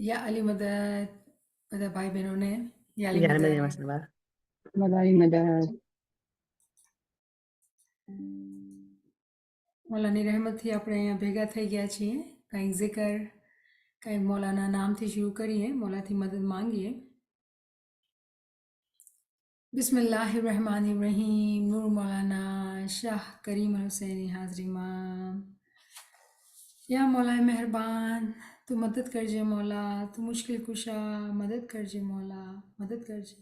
या अली मदद બધા ભાઈ બહેનોને યાલી يعني મદદ. مدني مثلا مدعي مدد. મોલાની રહેમતથી આપણે અહીંયા ભેગા થઈ ગયા છીએ. કંઈક zikr, કંઈક મોલાના નામથી શરૂ કરીએ, મોલાથી મદદ માંગીએ. બિસ્મિલ્લાહિર્રહમાનિર્રહીમ. નૂર મૌલાના શાહ કરીમ હુસૈની હાજરીમાં. યા મૌલાએ મહેરબાન, તું મદદ કરજે મૌલા, તું મુશ્किल કુશા, મદદ કરજે મૌલા, મદદ કરજે.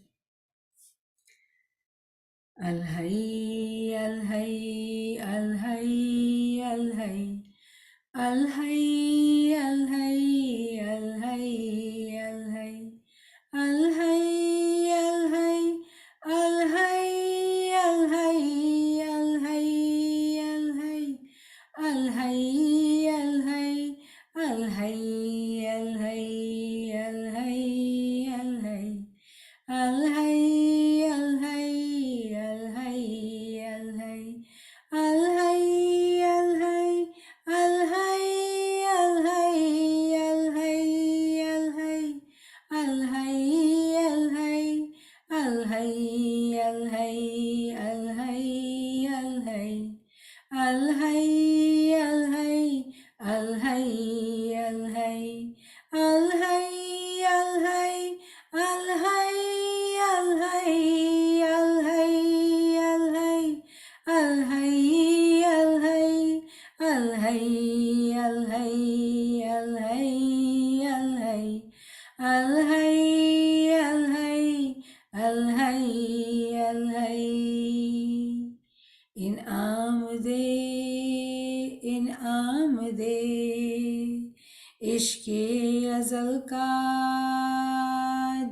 الهي الهي الهي الهي الهي الهي الهي الهي الهي الهي الهي الهي الهي الهي الهي الهي الهي इनाम दे इश्क़े अज़ल का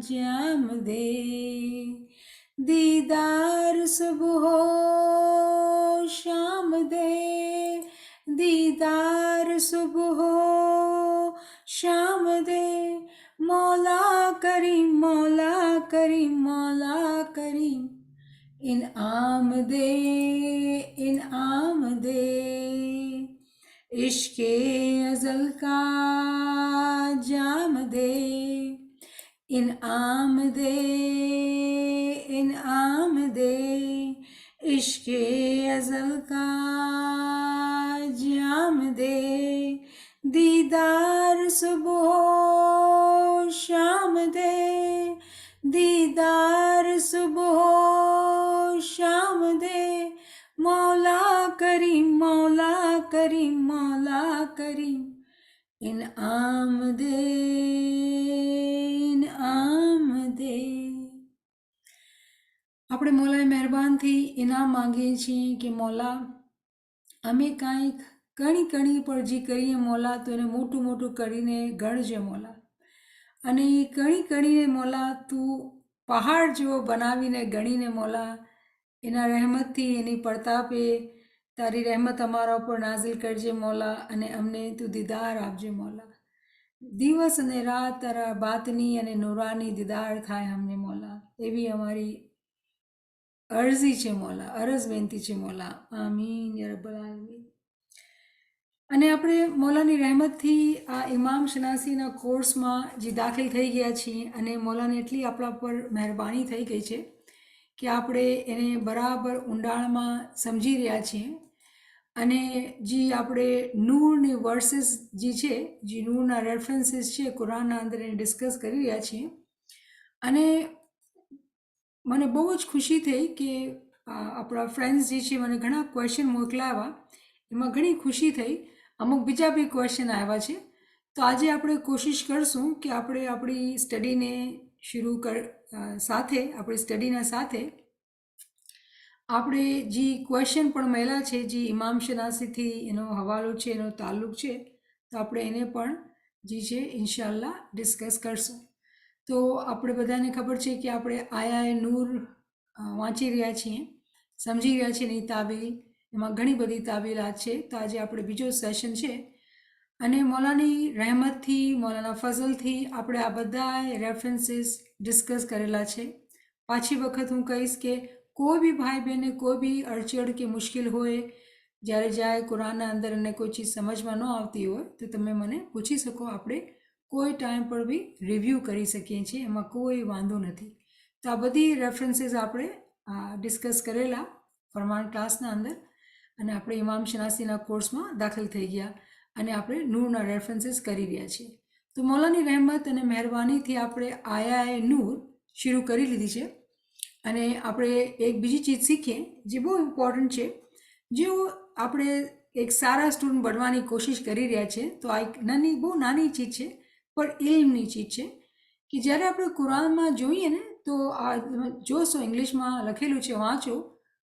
जाम दे दीदार सुबह शाम दे दीदार सुबह शाम दे मौला करीम मौला करीम मौला करीम इनाम दे इश्क़े अज़ल का जाम दे इनाम दे इश्क़े अज़ल का जाम दे दीदार सुबह शाम दे दीदार सुबह शाम दे मौला करीम मौला करीम मौला करीम इनाम दे આપણે મૌલાએ મહેરબાનથી ઇનામ માંગીએ છીએ કે મૌલા અમે કાંઈક કણી કણી પર જે કરીએ મૌલા તો એને મોટું મોટું કરીને ગણજે મૌલા અને એ કણી કણીને મૌલા તું પહાડ જેવો બનાવીને ગણીને મૌલા એના રહેમતથી એની પ્રતાપે તારી રહેમત અમારા ઉપર નાઝિલ કરજે મૌલા અને અમને તું દીદાર આપજે મૌલા દિવસ અને રાત તારા બાતની અને નૂરાની દીદાર થાય અમને મૌલા એવી અમારી અરજી છે મૌલા અરજ વિનંતી છે મૌલા આમીન યા રબ્બલ આલમીન અને આપણે મૌલાની રહેમતથી આ ઇમામ શનાસીના કોર્સમાં જે દાખલ થઈ ગયા છીએ અને મૌલાને એટલી આપણા પર મહેરબાની થઈ ગઈ છે કે આપણે એને બરાબર ઊંડાણમાં સમજી રહ્યા છીએ અને જે આપણે નૂરની વર્સિસ જે છે જે નૂરના રેફરન્સીસ છે કુરાનના અંદર એને ડિસ્કસ કરી રહ્યા છીએ અને મને બહુ જ ખુશી થઈ કે આપણા ફ્રેન્ડ્સ જે છે મને ઘણા ક્વેશ્ચન મોકલાવ્યા એમાં ઘણી ખુશી થઈ અમુક બીજા બી ક્વેશ્ચન આવ્યા છે તો આજે આપણે કોશિશ કરશું કે આપણે આપણી સ્ટડીને સાથે આપણી સ્ટડીના સાથે આપણે જે ક્વેશ્ચન પણ મળ્યા છે જે ઇમામ શનાસીથી એનો હવાલો છે એનો તાલ્લુક છે તો આપણે એને પણ જે છે ઇન્શાઅલ્લાહ ડિસ્કસ કરશું તો આપણે બધાને ખબર છે કે આપણે આયાએ નૂર વાંચી રહ્યા છીએ સમજી રહ્યા છીએ એની તાબીલ એમાં ઘણી બધી તાબીલાત છે તો આજે આપણે બીજો સેશન છે અને મૌલાની રહેમતથી મૌલાના ફઝલથી આપણે આ બધા રેફરન્સીસ ડિસ્કસ કરેલા છે પાછી વખત હું કહીશ કે કોઈ બી ભાઈ બહેને કોઈ બી અડચણ કે મુશ્કેલ હોય જ્યારે જાય કુરાનના અંદર અને કોઈ ચીજ સમજમાં ન આવતી હોય તો તમે મને પૂછી શકો આપણે કોઈ ટાઈમ પર બી રિવ્યૂ કરી શકીએ છીએ, એમાં કોઈ વાંધો નથી. તો આ બધી રેફરન્સીસ આપણે ડિસ્કસ કરેલા ફરમાન ક્લાસના અંદર, અને આપણે ઇમામ શનાસીના કોર્સમાં દાખલ થઈ ગયા અને આપણે નૂરના રેફરન્સીસ કરી રહ્યા છીએ. તો મૌલાની રહેમત અને મહેરબાનીથી આપણે આયા નૂર શરૂ કરી લીધી છે. અને આપણે એક બીજી ચીજ શીખીએ જે બહુ ઇમ્પોર્ટન્ટ છે. જો આપણે એક સારા સ્ટુડન્ટ બનવાની કોશિશ કરી રહ્યા છે તો આ એક બહુ નાની ચીજ છે પણ ઇલ્મની ચીજ છે કે જ્યારે આપણે કુરાનમાં જોઈએ ને તો આ જોશો ઇંગ્લિશમાં લખેલું છે, વાંચો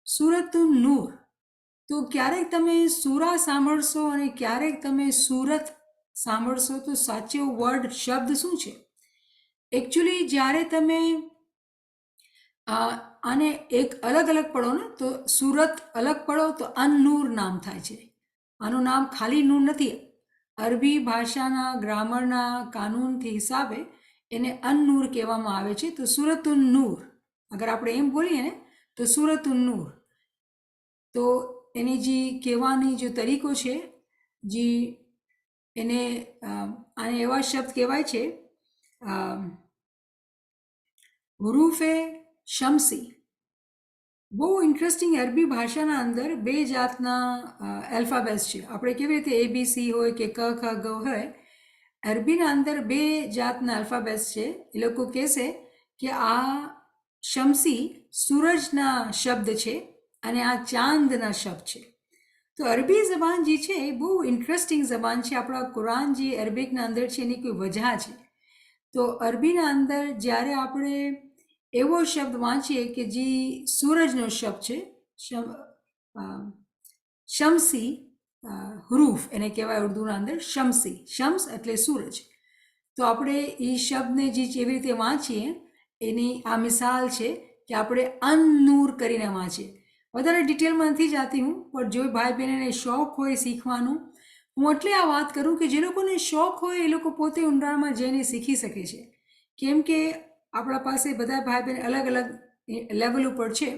સુરતુન નૂર. તો ક્યારેક તમે સૂરા સાંભળશો અને ક્યારેક તમે સુરત સાંભળશો તો સાચો વર્ડ શબ્દ શું છે? એકચ્યુઅલી જ્યારે તમે આને એક અલગ અલગ પડો ને તો સુરત અલગ પડો તો અનનૂર નામ થાય છે. આનું નામ ખાલી નૂર નથી. અરબી ભાષાના ગ્રામરના કાનૂનથી હિસાબે એને અનનૂર કહેવામાં આવે છે. તો સુરતુન નૂર અગર આપણે એમ બોલીએ ને તો સુરતુન નૂર. તો એની જે કહેવાની જે તરીકો છે, જે એને આને એવા શબ્દ કહેવાય છે હુરૂફે શમસી. બહુ ઇન્ટરેસ્ટિંગ. અરબી ભાષાના અંદર બે જાતના એલ્ફાબેટ્સ છે. આપણે કેવી રીતે ABC હોય કે ક ખ ગ હોય, અરબીના અંદર બે જાતના અલ્ફાબેટ્સ છે. એ લોકો કહેશે કે આ શમસી સૂરજના શબ્દ છે અને આ ચાંદના શબ્દ છે. તો અરબી જબાન જે છે એ બહુ ઇન્ટરેસ્ટિંગ જબાન છે. આપણા કુરાન જે અરબિકના અંદર છે એની કોઈ વજહ છે. તો અરબીના અંદર જ્યારે આપણે એવો શબ્દ વાંચીએ કે જે સૂરજનો શબ્દ છે, શમસી હુરૂફ એને કહેવાય ઉર્દુના અંદર શમસી. શમ્સ એટલે સૂરજ. તો આપણે એ શબ્દને જે એવી રીતે વાંચીએ એની આ મિસાલ છે કે આપણે અનનૂર કરીને વાંચીએ. વધારે ડિટેલમાં નથી જાતી હું, પણ જો ભાઈ બહેનને શોખ હોય શીખવાનું, હું એટલે આ વાત કરું કે જે લોકોને શોખ હોય એ લોકો પોતે ઊંડાણમાં જઈને શીખી શકે છે. કેમ કે આપણા પાસે બધા ભાઈ બહેન અલગ અલગ લેવલ ઉપર છે.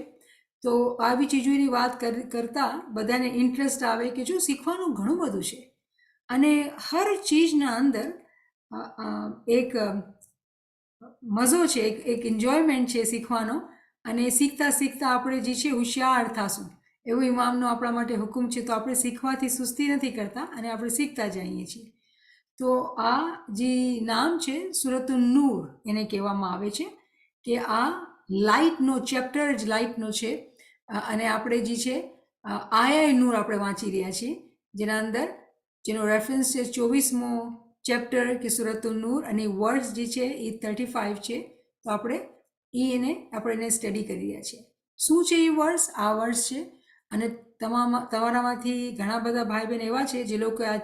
તો આવી ચીજોની વાત કરતાં બધાને ઇન્ટરેસ્ટ આવે કે જો શીખવાનું ઘણું બધું છે અને હર ચીજના અંદર એક મજો છે, એક એન્જોયમેન્ટ છે શીખવાનો. અને શીખતા શીખતા આપણે જે છે હોશિયાર થશું એવું ઇમામનો આપણા માટે હુકમ છે. તો આપણે શીખવાથી સુસ્તી નથી કરતા અને આપણે શીખતા જઈએ છીએ. તો આ જે નામ છે સુરતુન નૂર એને કહેવામાં આવે છે કે આ લાઇટનો ચેપ્ટર જ લાઇટનો છે. અને આપણે જે છે આયા નૂર આપણે વાંચી રહ્યા છીએ, જેના અંદર જેનો રેફરન્સ છે 24મો ચેપ્ટર કે સુરતુન નૂર, અને વર્ડ્સ જે છે એ 35 છે. તો આપણે એને સ્ટડી કરી રહ્યા છીએ. શું છે એ વર્ડ્સ? આ વર્ડ્સ છે. અને તમારામાંથી ઘણા બધા ભાઈ બહેન એવા છે જે લોકો આ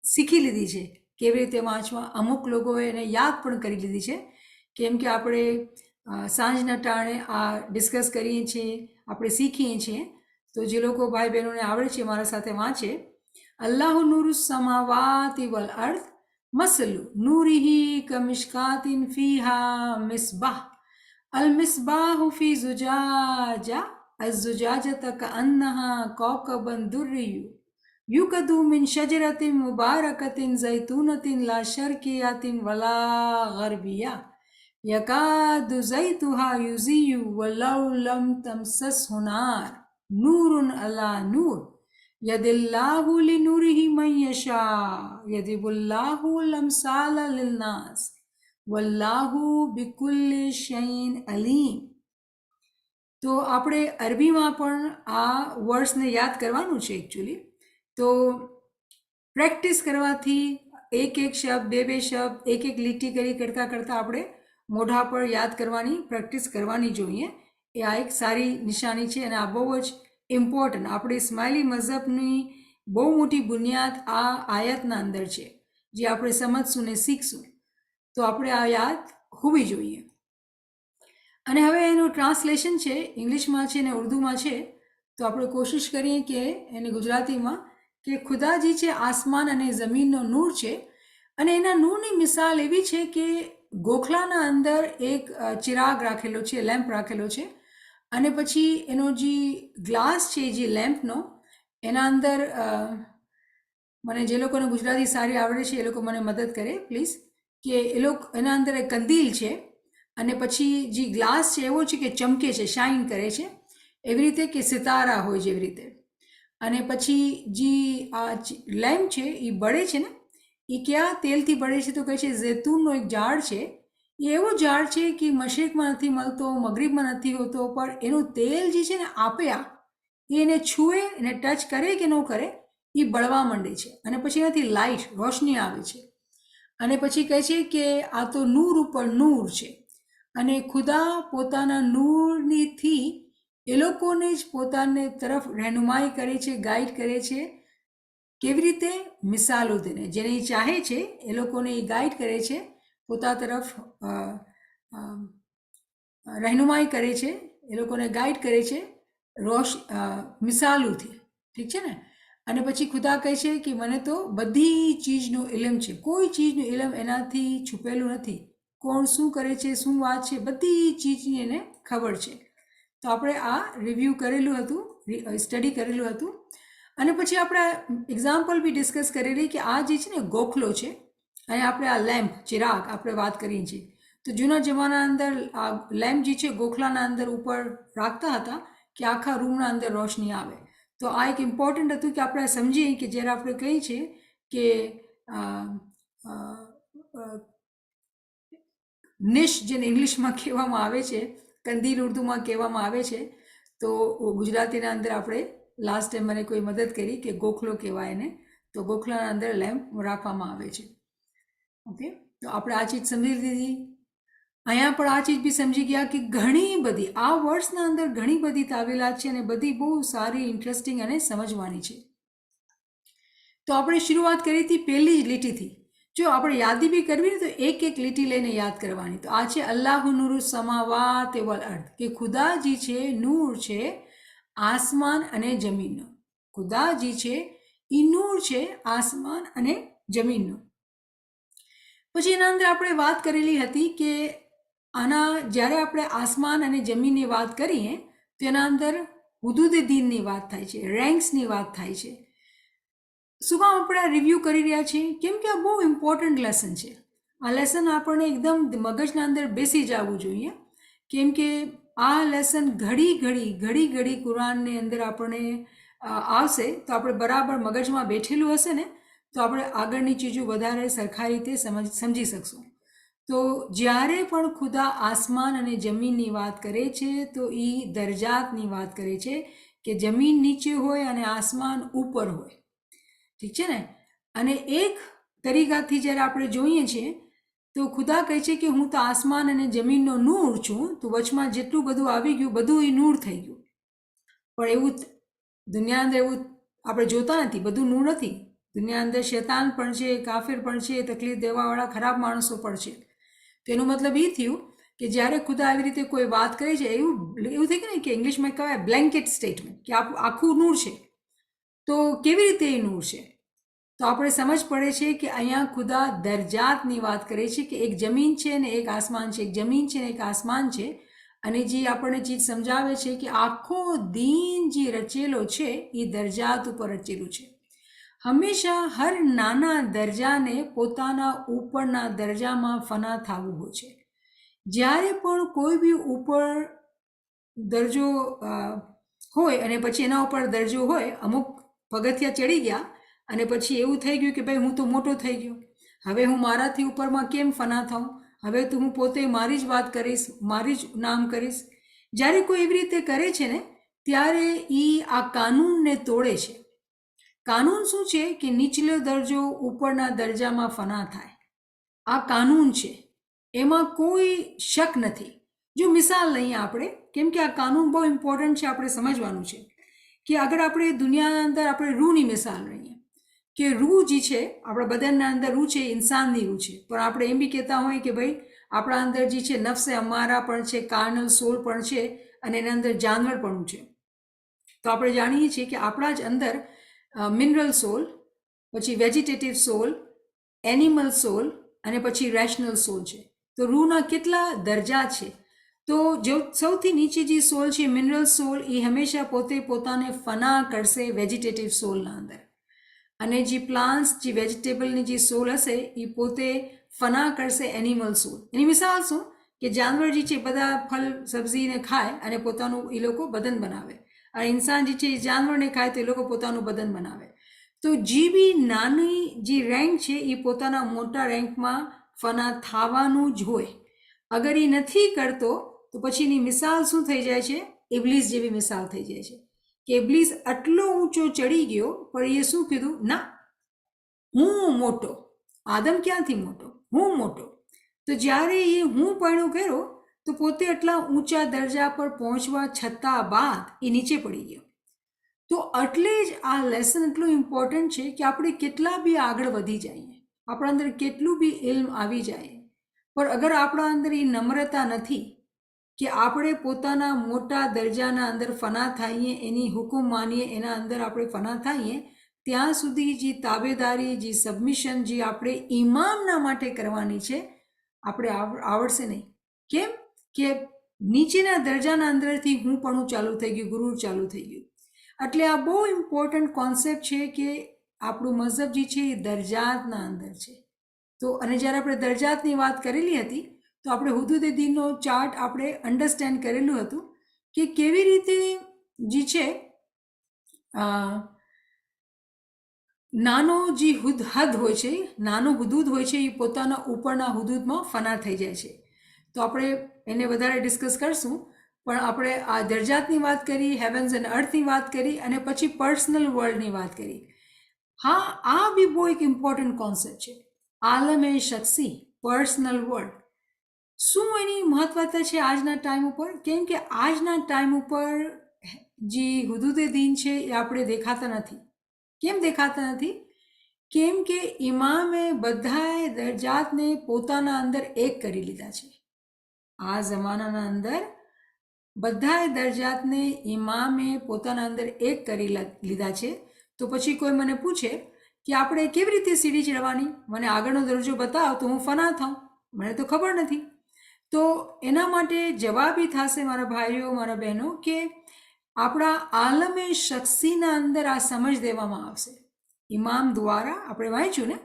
શીખી લીધી છે કેવી રીતે વાંચવા. અમુક લોકોએ એને યાદ પણ કરી લીધી છે, કેમ કે આપણે સાંજના ટાણે આ ડિસ્કસ કરીએ છીએ, આપણે શીખીએ છીએ. તો જે લોકો ભાઈ બહેનોને આવડે છે મારા સાથે વાંચે. અલ્લાહુ નૂરુ સમાવાતિ વલ અર્થ મસલુ નૂરિહી કમિશ્કાતિન ફીહા મિસ્બાહ અલ મિસ્બાહુ ફી ઝુજાજા الزجاجة كأنها كوكب دري يوقد من شجرة مباركة زيتونة لا شرقية ولا غربية يكاد زيتها يضيء ولو لم تمسسه نار نور على نور يهد الله لنوره من يشاء يضرب الله الأمثال للناس والله بكل شيء عليم. તો આપણે અરબીમાં પણ આ વર્ડ્સને યાદ કરવાનું છે એકચ્યુઅલી. તો પ્રેક્ટિસ કરવાથી એક એક શબ્દ, બે શબ્દ, એક લીટી કરતાં આપણે મોઢા પર યાદ કરવાની પ્રેક્ટિસ કરવાની જોઈએ. એ આ એક સારી નિશાની છે અને આ બહુ જ ઇમ્પોર્ટન્ટ. આપણી ઇસ્માઇલી મઝહબની બહુ મોટી બુનિયાદ આ આયતના અંદર છે, જે આપણે સમજશું ને શીખશું. તો આપણે આ યાદ હોવી જોઈએ. અને હવે એનું ટ્રાન્સલેશન છે, ઇંગ્લિશમાં છે ને ઉર્દુમાં છે. તો આપણે કોશિશ કરીએ કે એને ગુજરાતીમાં કે ખુદાજી છે આસમાન અને જમીનનો નૂર છે. અને એના નૂરની મિસાલ એવી છે કે ગોખલાના અંદર એક ચિરાગ રાખેલો છે, લેમ્પ રાખેલો છે. અને પછી એનો જે ગ્લાસ છે જે લેમ્પનો, એના અંદર મને જે લોકોને ગુજરાતી સારી આવડે છે એ લોકો મને મદદ કરે પ્લીઝ. કે એ લોકો એના અંદર એક કંદીલ છે અને પછી જે ગ્લાસ છે એવો છે કે ચમકે છે, શાઇન કરે છે, એવી રીતે કે સિતારા હોય જેવી રીતે. અને પછી જે આ લેમ્પ છે એ બળે છે ને, એ ક્યાં તેલથી બળે છે તો કહે છે ઝૈતૂનનો એક ઝાડ છે, એ એવો ઝાડ છે કે મશરિકમાં નથી મળતો, મગરિબમાં નથી હોતો, પણ એનું તેલ જે છે ને આપ્યા એ એને છૂએ, એને ટચ કરે કે ન કરે, એ બળવા માંડે છે અને પછી એનાથી લાઇટ રોશની આવે છે. અને પછી કહે છે કે આ તો નૂર ઉપર નૂર છે અને ખુદા પોતાના નૂરનીથી એ લોકોને જ પોતાને તરફ રહેનુમાઈ કરે છે, ગાઈડ કરે છે. કેવી રીતે? મિસાલો દઈને, જેને એ ચાહે છે એ લોકોને એ ગાઈડ કરે છે, પોતા તરફ રહેનુમાઈ કરે છે, એ લોકોને ગાઈડ કરે છે મિસાલોથી. ઠીક છે ને? અને પછી ખુદા કહે છે કે મને તો બધી ચીજનું ઇલમ છે, કોઈ ચીજનું ઇલમ એનાથી છુપેલું નથી, કોણ શું કરે છે, શું વાત છે, બધી ચીજની એને ખબર છે. તો આપણે આ રિવ્યૂ કરેલું હતું, સ્ટડી કરેલું હતું. અને પછી આપણે એક્ઝામ્પલ બી ડિસ્કસ કરેલી કે આ જે છે ને ગોખલો છે, અને આપણે આ લેમ્પ ચિરાગ આપણે વાત કરીએ છીએ, તો જૂના જમાના અંદર આ લેમ્પ જે છે ગોખલાના અંદર ઉપર રાખતા હતા કે આખા રૂમના અંદર રોશની આવે. તો આ એક ઇમ્પોર્ટન્ટ હતું કે આપણે સમજીએ કે જ્યારે આપણે કહીએ છીએ કે નિશ જેને ઇંગ્લિશમાં કહેવામાં આવે છે, કંદીલ ઉર્દુમાં કહેવામાં આવે છે, તો ગુજરાતીના અંદર આપણે લાસ્ટ ટાઈમ મને કોઈ મદદ કરી કે ગોખલો કહેવાય એને, તો ગોખલાના અંદર લેમ્પ રાખવામાં આવે છે. ઓકે, તો આપણે આ ચીજ સમજી લીધી. અહીંયા પણ આ ચીજ બી સમજી ગયા કે ઘણી બધી આ વર્ડ્સના અંદર ઘણી બધી તાવીલાત છે અને બધી બહુ સારી, ઇન્ટરેસ્ટિંગ અને સમજવાની છે. તો આપણે શરૂઆત કરી હતી પહેલી જ લીટીથી. જો આપણે યાદી બી કરવી ને તો એક એક લીટી લઈને યાદ કરવાની. તો આ છે અલ્લાહુ નૂરુ સમાવાત વલ અર્દ, કે ખુદાજી છે નૂર છે આસમાન અને જમીનનો. ખુદાજી છે એ નૂર છે આસમાન અને જમીનનો. પછી એના અંદર આપણે વાત કરેલી હતી કે આના જ્યારે આપણે આસમાન અને જમીનની વાત કરીએ તો એના અંદર હુદૂદ દીનની વાત થાય છે, રેન્ક્સની વાત થાય છે. શું કામ આપણે આ રિવ્યૂ કરી રહ્યા છીએ? કેમ કે આ બહુ ઇમ્પોર્ટન્ટ લેસન છે. આ લેસન આપણને એકદમ મગજના અંદર બેસી જવું જોઈએ, કેમ કે આ લેસન ઘડી કુરાનની અંદર આપણને આવશે તો આપણે બરાબર મગજમાં બેઠેલું હશે ને તો આપણે આગળની ચીજો વધારે સરખા રીતે સમજી શકશું. તો જ્યારે પણ ખુદા આસમાન અને જમીનની વાત કરે છે તો એ દરજાતની વાત કરે છે કે જમીન નીચે હોય અને આસમાન ઉપર હોય. ઠીક છે ને? અને એક તરીકાથી જ્યારે આપણે જોઈએ છીએ તો ખુદા કહે છે કે હું તો આસમાન અને જમીનનો નૂર છું, તો વચમાં જેટલું બધું આવી ગયું બધું એ નૂર થઈ ગયું. પણ એવું દુનિયા અંદર એવું આપણે જોતા નથી, બધું નૂર નથી. દુનિયા અંદર શૈતાન પણ છે, કાફિર પણ છે, તકલીફ દેવાવાળા ખરાબ માણસો પણ છે. તેનો મતલબ એ થયું કે જ્યારે ખુદા આવી રીતે કોઈ વાત કરે છે એવું થઈ ગયું ને કે ઇંગ્લિશમાં કહેવાય બ્લેન્કેટ સ્ટેટમેન્ટ, કે આખું નૂર છે. તો કેવી રીતે એ નૂર છે? તો આપણે સમજ પડે છે કે અહીંયા ખુદા દરજાતની વાત કરે છે કે એક જમીન છે ને એક આસમાન છે, એક જમીન છે ને એક આસમાન છે. અને જે આપણને ચીજ સમજાવે છે કે આખો દીન જે રચેલો છે એ દરજાત ઉપર રચેલું છે. હંમેશા હર નાના દરજાને પોતાના ઉપરના દરજામાં ફના થવું હોય છે. જ્યારે પણ કોઈ બી ઉપર દરજો હોય અને પછી એના ઉપર દરજો હોય, અમુક પગથિયા ચડી ગયા અને પછી એવું થઈ ગયું કે ભાઈ હું તો મોટો થઈ ગયો, હવે હું મારાથી ઉપરમાં કેમ ફના થાઉં, હવે તો હું પોતે મારી જ વાત કરીશ, મારી જ નામ કરીશ. જ્યારે કોઈ એવી રીતે કરે છે ને ત્યારે એ આ કાનૂનને તોડે છે. કાનૂન શું છે કે નીચલો દરજો ઉપરના દરજામાં ફના થાય. આ કાનૂન છે, એમાં કોઈ શક નથી. જો મિસાલ લઈએ આપણે, કેમ કે આ કાનૂન બહુ ઇમ્પોર્ટન્ટ છે, આપણે સમજવાનું છે કે અગર આપણે દુનિયાના અંદર આપણે રૂની મિસાલ લઈએ કે રૂ જે છે આપણા બદનના અંદર રૂ છે, ઇન્સાનની રૂ છે, પણ આપણે એમ બી કહેતા હોય કે ભાઈ આપણા અંદર જે છે નફસે અમારા પણ છે, કાર્નલ સોલ પણ છે અને એના અંદર જાનવર પણ છે. તો આપણે જાણીએ છીએ કે આપણા જ અંદર મિનરલ સોલ, પછી વેજીટેટિવ સોલ, એનિમલ સોલ અને પછી રેશનલ સોલ છે. તો રૂના કેટલા દરજા છે? તો જો સૌથી નીચે જે સોલ છે મિનરલ સોલ, એ હંમેશા પોતે પોતાને ફના કરશે વેજીટેટિવ સોલના અંદર. અને જે પ્લાન્ટ્સ, જે વેજીટેબલની જે સોલ હશે એ પોતે ફના કરશે એનિમલ સોલ. એની મિસાલ શું કે જાનવર જે છે બધા ફલ સબ્જીને ખાય અને પોતાનું એ લોકો બદન બનાવે, અને ઇન્સાન જે છે એ જાનવરને ખાય તો એ લોકો પોતાનું બદન બનાવે. તો જે બી નાની જે રેન્ક છે એ પોતાના મોટા રેન્કમાં ફના થવાનું જ હોય. અગર એ નથી કરતો તો પછી એની મિસાલ શું થઈ જાય છે? ઇબ્લીસ જેવી મિસાલ થઈ જાય છે કે ઇબ્લીસ આટલો ઊંચો ચડી ગયો, પણ એ શું કીધું? ના, હું મોટો. આદમ ક્યાંથી મોટો? હું મોટો. તો જ્યારે એ હું પણ કર્યો તો પોતે એટલા ઊંચા દરજા પર પહોંચવા છતાં બાદ એ નીચે પડી ગયો. તો એટલે જ આ લેસન એટલું ઇમ્પોર્ટન્ટ છે કે આપણે કેટલા બી આગળ વધી જઈએ, આપણા અંદર કેટલું બી ઇલ્મ આવી જાય, પણ અગર આપણા અંદર એ નમ્રતા નથી કે આપણે પોતાના મોટા દરજાના અંદર ફના થઈએ, એની હુકમ માનીએ, એના અંદર આપણે ફના થઈએ, ત્યાં સુધી જે તાબેદારી, જે સબમિશન જે આપણે ઇમામના માટે કરવાની છે, આપણે આવડશે નહીં. કેમ કે નીચેના દરજાના અંદરથી હું પણ ચાલુ થઈ ગયું, ગુરુ ચાલુ થઈ ગયું. એટલે આ બહુ ઇમ્પોર્ટન્ટ કોન્સેપ્ટ છે કે આપણું મઝહબ જે છે એ દરજાતના અંદર છે. તો અને જ્યારે આપણે દરજાતની વાત કરેલી હતી તો આપણે હુદૂદે દીનનો ચાર્ટ આપણે અન્ડરસ્ટેન્ડ કરેલું હતું કે કેવી રીતે જે છે નાનો જે હદ હોય છે, નાનો હુદૂદ હોય છે, એ પોતાના ઉપરના હુદૂદમાં ફના થઈ જાય છે. તો આપણે એને વધારે ડિસ્કસ કરશું, પણ આપણે આ દરજાતની વાત કરી, હેવન્સ એન્ડ અર્થની વાત કરી, અને પછી પર્સનલ વર્લ્ડની વાત કરી. હા, આ બી બહુ એક ઇમ્પોર્ટન્ટ કોન્સેપ્ટ છે. આલમે શખ્સી, પર્સનલ વર્લ્ડ, શું એની મહત્વતા છે આજના ટાઈમ ઉપર? કેમ કે આજના ટાઈમ ઉપર જે હુદૂદે દીન છે એ આપણે દેખાતા નથી. કેમ દેખાતા નથી? કેમ કે ઇમામે બધાએ દરજાતને પોતાના અંદર એક કરી લીધા છે. આ જમાનાના અંદર બધાએ દરજાતને ઇમામે પોતાના અંદર એક કરી લીધા છે. તો પછી કોઈ મને પૂછે કે આપણે કેવી રીતે સીડી ચડવાની, મને આગળનો દરજ્જો બતાવો તો હું ફના થાઉં, મને તો ખબર નથી. તો એના માટે જવાબ એ થશે મારા ભાઈઓ, મારા બહેનો, કે આપણા આલમે શખ્સીના અંદર આ સમજ દેવામાં આવશે. ઇમામ દ્વારા આપણે વાંચ્યું ને,